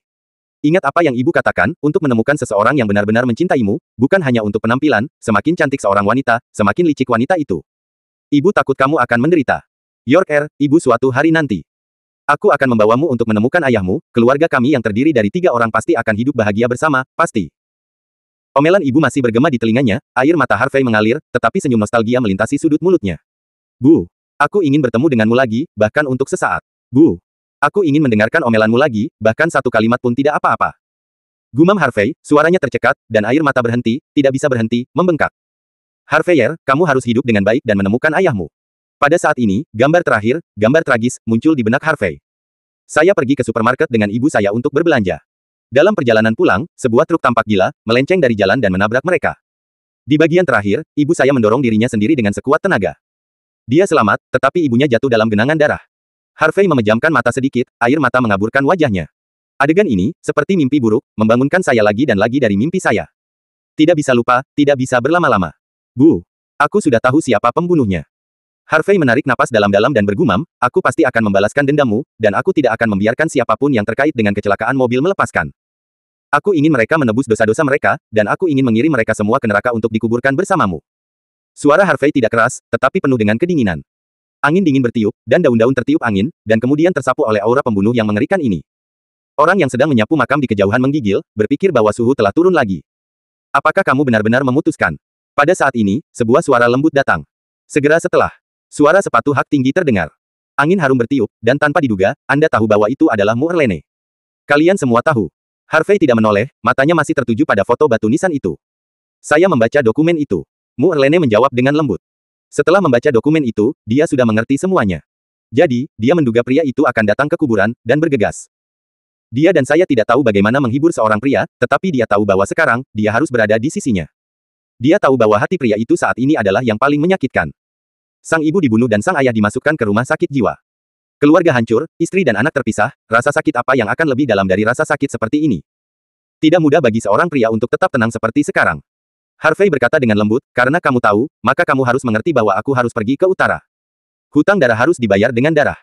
Ingat apa yang ibu katakan, untuk menemukan seseorang yang benar-benar mencintaimu, bukan hanya untuk penampilan, semakin cantik seorang wanita, semakin licik wanita itu. Ibu takut kamu akan menderita. York ibu suatu hari nanti. Aku akan membawamu untuk menemukan ayahmu, keluarga kami yang terdiri dari 3 orang pasti akan hidup bahagia bersama, pasti. Omelan ibu masih bergema di telinganya, air mata Harvey mengalir, tetapi senyum nostalgia melintasi sudut mulutnya. Bu. Aku ingin bertemu denganmu lagi, bahkan untuk sesaat. Bu. Aku ingin mendengarkan omelanmu lagi, bahkan satu kalimat pun tidak apa-apa. Gumam Harvey, suaranya tercekat, dan air mata berhenti, tidak bisa berhenti, membengkak. Harveyer, kamu harus hidup dengan baik dan menemukan ayahmu. Pada saat ini, gambar terakhir, gambar tragis, muncul di benak Harvey. Saya pergi ke supermarket dengan ibu saya untuk berbelanja. Dalam perjalanan pulang, sebuah truk tampak gila, melenceng dari jalan dan menabrak mereka. Di bagian terakhir, ibu saya mendorong dirinya sendiri dengan sekuat tenaga. Dia selamat, tetapi ibunya jatuh dalam genangan darah. Harvey memejamkan mata sedikit, air mata mengaburkan wajahnya. Adegan ini, seperti mimpi buruk, membangunkan saya lagi dan lagi dari mimpi saya. Tidak bisa lupa, tidak bisa berlama-lama. Bu, aku sudah tahu siapa pembunuhnya. Harvey menarik napas dalam-dalam dan bergumam, aku pasti akan membalaskan dendammu, dan aku tidak akan membiarkan siapapun yang terkait dengan kecelakaan mobil melepaskan. Aku ingin mereka menebus dosa-dosa mereka, dan aku ingin mengirim mereka semua ke neraka untuk dikuburkan bersamamu. Suara Harvey tidak keras, tetapi penuh dengan kedinginan. Angin dingin bertiup, dan daun-daun tertiup angin, dan kemudian tersapu oleh aura pembunuh yang mengerikan ini. Orang yang sedang menyapu makam di kejauhan menggigil, berpikir bahwa suhu telah turun lagi. Apakah kamu benar-benar memutuskan? Pada saat ini, sebuah suara lembut datang. Segera setelah, suara sepatu hak tinggi terdengar. Angin harum bertiup, dan tanpa diduga, Anda tahu bahwa itu adalah Mu Erlene. Kalian semua tahu. Harvey tidak menoleh, matanya masih tertuju pada foto batu nisan itu. Saya membaca dokumen itu. Mu Erlene menjawab dengan lembut. Setelah membaca dokumen itu, dia sudah mengerti semuanya. Jadi, dia menduga pria itu akan datang ke kuburan, dan bergegas. Dia dan saya tidak tahu bagaimana menghibur seorang pria, tetapi dia tahu bahwa sekarang, dia harus berada di sisinya. Dia tahu bahwa hati pria itu saat ini adalah yang paling menyakitkan. Sang ibu dibunuh dan sang ayah dimasukkan ke rumah sakit jiwa. Keluarga hancur, istri dan anak terpisah, rasa sakit apa yang akan lebih dalam dari rasa sakit seperti ini? Tidak mudah bagi seorang pria untuk tetap tenang seperti sekarang. Harvey berkata dengan lembut, karena kamu tahu, maka kamu harus mengerti bahwa aku harus pergi ke utara. Hutang darah harus dibayar dengan darah.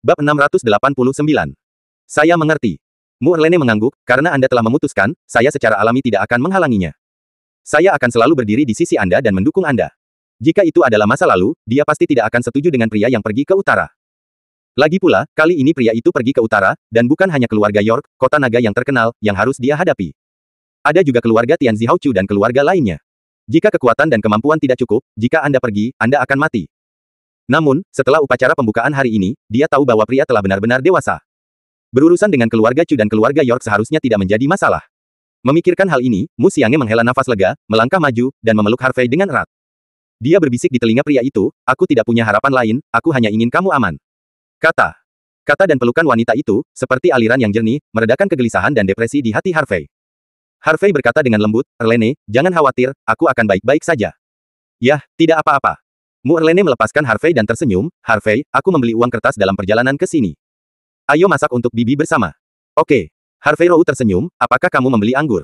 Bab 689. Saya mengerti. Mu Erlene mengangguk, karena Anda telah memutuskan, saya secara alami tidak akan menghalanginya. Saya akan selalu berdiri di sisi Anda dan mendukung Anda. Jika itu adalah masa lalu, dia pasti tidak akan setuju dengan pria yang pergi ke utara. Lagi pula, kali ini pria itu pergi ke utara, dan bukan hanya keluarga York, kota naga yang terkenal, yang harus dia hadapi. Ada juga keluarga Tianzi Haochu dan keluarga lainnya. Jika kekuatan dan kemampuan tidak cukup, jika Anda pergi, Anda akan mati. Namun, setelah upacara pembukaan hari ini, dia tahu bahwa pria telah benar-benar dewasa. Berurusan dengan keluarga Chu dan keluarga York seharusnya tidak menjadi masalah. Memikirkan hal ini, Mu Xiang'e menghela nafas lega, melangkah maju, dan memeluk Harvey dengan erat. Dia berbisik di telinga pria itu, aku tidak punya harapan lain, aku hanya ingin kamu aman. Kata dan pelukan wanita itu, seperti aliran yang jernih, meredakan kegelisahan dan depresi di hati Harvey. Harvey berkata dengan lembut, Erlene, jangan khawatir, aku akan baik-baik saja. Yah, tidak apa-apa. Mu Erlene melepaskan Harvey dan tersenyum, Harvey, aku membeli uang kertas dalam perjalanan ke sini. Ayo masak untuk Bibi bersama. Oke. Harvey Rowe tersenyum, apakah kamu membeli anggur?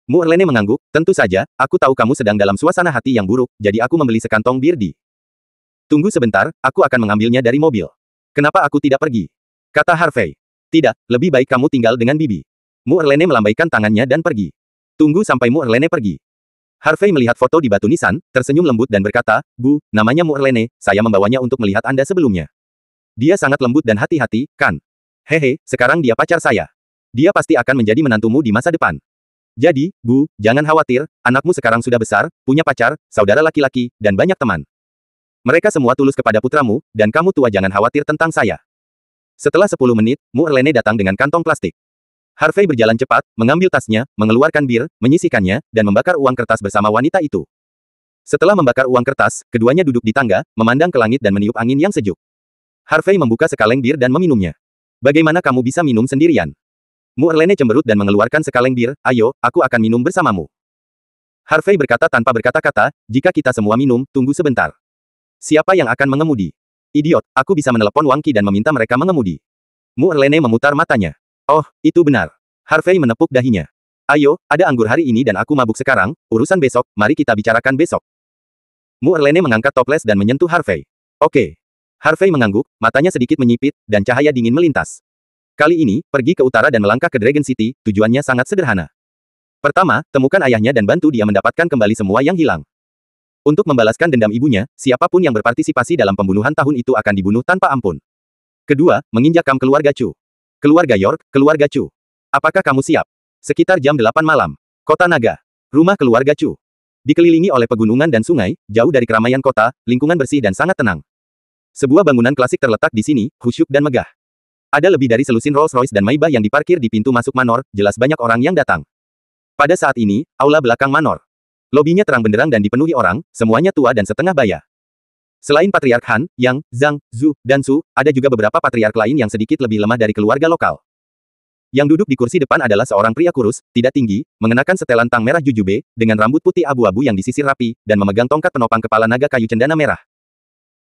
Mu Erlene mengangguk, tentu saja, aku tahu kamu sedang dalam suasana hati yang buruk, jadi aku membeli sekantong bir di. Tunggu sebentar, aku akan mengambilnya dari mobil. Kenapa aku tidak pergi? Kata Harvey. Tidak, lebih baik kamu tinggal dengan Bibi. Mu Erlene melambaikan tangannya dan pergi. Tunggu sampai Mu Erlene pergi. Harvey melihat foto di batu nisan, tersenyum lembut dan berkata, Bu, namanya Mu Erlene, saya membawanya untuk melihat Anda sebelumnya. Dia sangat lembut dan hati-hati, kan? Hehe, sekarang dia pacar saya. Dia pasti akan menjadi menantumu di masa depan. Jadi, Bu, jangan khawatir, anakmu sekarang sudah besar, punya pacar, saudara laki-laki, dan banyak teman. Mereka semua tulus kepada putramu, dan kamu tua jangan khawatir tentang saya. Setelah 10 menit, Mu Erlene datang dengan kantong plastik. Harvey berjalan cepat, mengambil tasnya, mengeluarkan bir, menyisihkannya, dan membakar uang kertas bersama wanita itu. Setelah membakar uang kertas, keduanya duduk di tangga, memandang ke langit dan meniup angin yang sejuk. Harvey membuka sekaleng bir dan meminumnya. Bagaimana kamu bisa minum sendirian? Mu Erlene cemberut dan mengeluarkan sekaleng bir, ayo, aku akan minum bersamamu. Harvey berkata tanpa berkata-kata, jika kita semua minum, tunggu sebentar. Siapa yang akan mengemudi? Idiot, aku bisa menelepon Wang Qi dan meminta mereka mengemudi. Mu Erlene memutar matanya. Oh, itu benar. Harvey menepuk dahinya. Ayo, ada anggur hari ini dan aku mabuk sekarang, urusan besok, mari kita bicarakan besok. Mu Erlene mengangkat toples dan menyentuh Harvey. Oke. Harvey mengangguk, matanya sedikit menyipit, dan cahaya dingin melintas. Kali ini, pergi ke utara dan melangkah ke Dragon City, tujuannya sangat sederhana. Pertama, temukan ayahnya dan bantu dia mendapatkan kembali semua yang hilang. Untuk membalaskan dendam ibunya, siapapun yang berpartisipasi dalam pembunuhan tahun itu akan dibunuh tanpa ampun. Kedua, menginjak kam keluarga Chu. Keluarga York, keluarga Chu. Apakah kamu siap? Sekitar jam 8 malam. Kota Naga. Rumah keluarga Chu. Dikelilingi oleh pegunungan dan sungai, jauh dari keramaian kota, lingkungan bersih dan sangat tenang. Sebuah bangunan klasik terletak di sini, khusyuk dan megah. Ada lebih dari selusin Rolls-Royce dan Maybach yang diparkir di pintu masuk manor, jelas banyak orang yang datang. Pada saat ini, aula belakang manor. Lobinya terang benderang dan dipenuhi orang, semuanya tua dan setengah baya. Selain Patriark Han, Yang, Zhang, Zhu, dan Su, ada juga beberapa patriark lain yang sedikit lebih lemah dari keluarga lokal. Yang duduk di kursi depan adalah seorang pria kurus, tidak tinggi, mengenakan setelan tang merah jujube, dengan rambut putih abu-abu yang disisir rapi, dan memegang tongkat penopang kepala naga kayu cendana merah.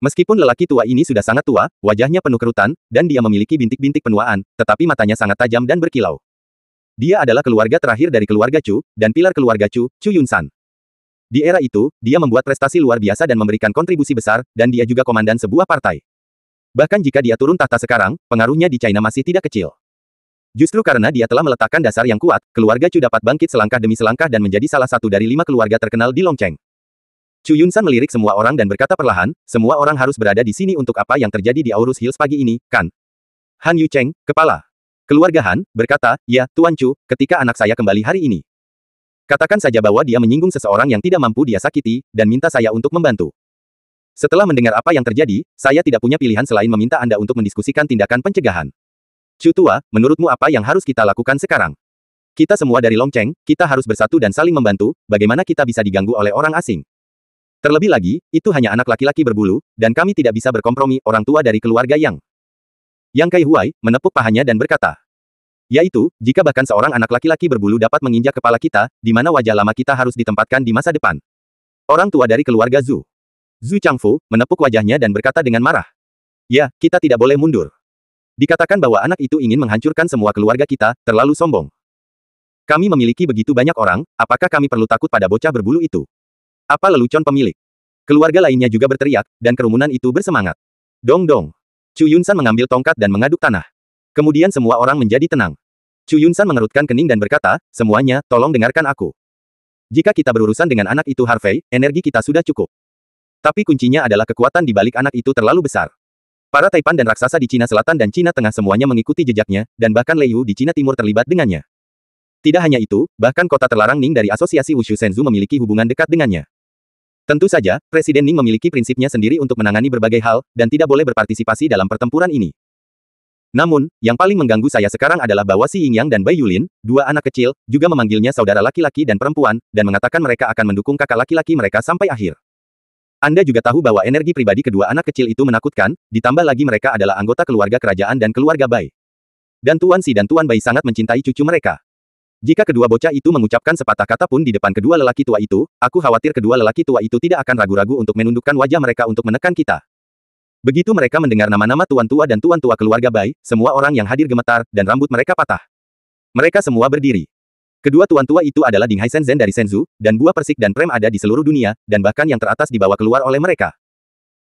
Meskipun lelaki tua ini sudah sangat tua, wajahnya penuh kerutan, dan dia memiliki bintik-bintik penuaan, tetapi matanya sangat tajam dan berkilau. Dia adalah keluarga terakhir dari keluarga Chu, dan pilar keluarga Chu, Chu Yunsan. Di era itu, dia membuat prestasi luar biasa dan memberikan kontribusi besar, dan dia juga komandan sebuah partai. Bahkan jika dia turun tahta sekarang, pengaruhnya di China masih tidak kecil. Justru karena dia telah meletakkan dasar yang kuat, keluarga Chu dapat bangkit selangkah demi selangkah dan menjadi salah satu dari 5 keluarga terkenal di Longcheng. Chu Yunsan melirik semua orang dan berkata perlahan, semua orang harus berada di sini untuk apa yang terjadi di Aurus Hills pagi ini, kan? Han Yucheng, kepala keluarga Han, berkata, ya, Tuan Chu, ketika anak saya kembali hari ini. Katakan saja bahwa dia menyinggung seseorang yang tidak mampu dia sakiti, dan minta saya untuk membantu. Setelah mendengar apa yang terjadi, saya tidak punya pilihan selain meminta Anda untuk mendiskusikan tindakan pencegahan. Chu tua, menurutmu apa yang harus kita lakukan sekarang? Kita semua dari Longcheng, kita harus bersatu dan saling membantu, bagaimana kita bisa diganggu oleh orang asing? Terlebih lagi, itu hanya anak laki-laki berbulu, dan kami tidak bisa berkompromi, orang tua dari keluarga Yang. Yang Kai Huai, menepuk pahanya dan berkata. Yaitu, jika bahkan seorang anak laki-laki berbulu dapat menginjak kepala kita, di mana wajah lama kita harus ditempatkan di masa depan. Orang tua dari keluarga Zhu. Zhu Changfu, menepuk wajahnya dan berkata dengan marah. Ya, kita tidak boleh mundur. Dikatakan bahwa anak itu ingin menghancurkan semua keluarga kita, terlalu sombong. Kami memiliki begitu banyak orang, apakah kami perlu takut pada bocah berbulu itu? Apa lelucon pemilik? Keluarga lainnya juga berteriak, dan kerumunan itu bersemangat. Dong dong. Chu Yunsan mengambil tongkat dan mengaduk tanah. Kemudian semua orang menjadi tenang. Chu Yunsan mengerutkan kening dan berkata, semuanya, tolong dengarkan aku. Jika kita berurusan dengan anak itu Harvey, energi kita sudah cukup. Tapi kuncinya adalah kekuatan di balik anak itu terlalu besar. Para Taipan dan raksasa di Cina Selatan dan Cina Tengah semuanya mengikuti jejaknya, dan bahkan Lei Yu di Cina Timur terlibat dengannya. Tidak hanya itu, bahkan kota terlarang Ning dari Asosiasi Wushu Senzu memiliki hubungan dekat dengannya. Tentu saja, Presiden Ning memiliki prinsipnya sendiri untuk menangani berbagai hal, dan tidak boleh berpartisipasi dalam pertempuran ini. Namun, yang paling mengganggu saya sekarang adalah bahwa Si Yingyang dan Bai Yulin, dua anak kecil, juga memanggilnya saudara laki-laki dan perempuan, dan mengatakan mereka akan mendukung kakak laki-laki mereka sampai akhir. Anda juga tahu bahwa energi pribadi kedua anak kecil itu menakutkan, ditambah lagi mereka adalah anggota keluarga kerajaan dan keluarga Bai. Dan Tuan Si dan Tuan Bai sangat mencintai cucu mereka. Jika kedua bocah itu mengucapkan sepatah kata pun di depan kedua lelaki tua itu, aku khawatir kedua lelaki tua itu tidak akan ragu-ragu untuk menundukkan wajah mereka untuk menekan kita. Begitu mereka mendengar nama-nama tuan tua dan tuan tua keluarga Bai, semua orang yang hadir gemetar, dan rambut mereka patah. Mereka semua berdiri. Kedua tuan tua itu adalah Ding Haisen Zhen dari Senzu, dan buah persik dan prem ada di seluruh dunia, dan bahkan yang teratas dibawa keluar oleh mereka.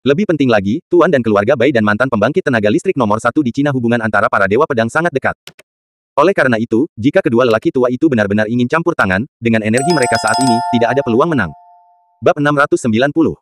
Lebih penting lagi, tuan dan keluarga Bai dan mantan pembangkit tenaga listrik nomor 1 di Cina hubungan antara para dewa pedang sangat dekat. Oleh karena itu, jika kedua lelaki tua itu benar-benar ingin campur tangan, dengan energi mereka saat ini, tidak ada peluang menang. Bab 690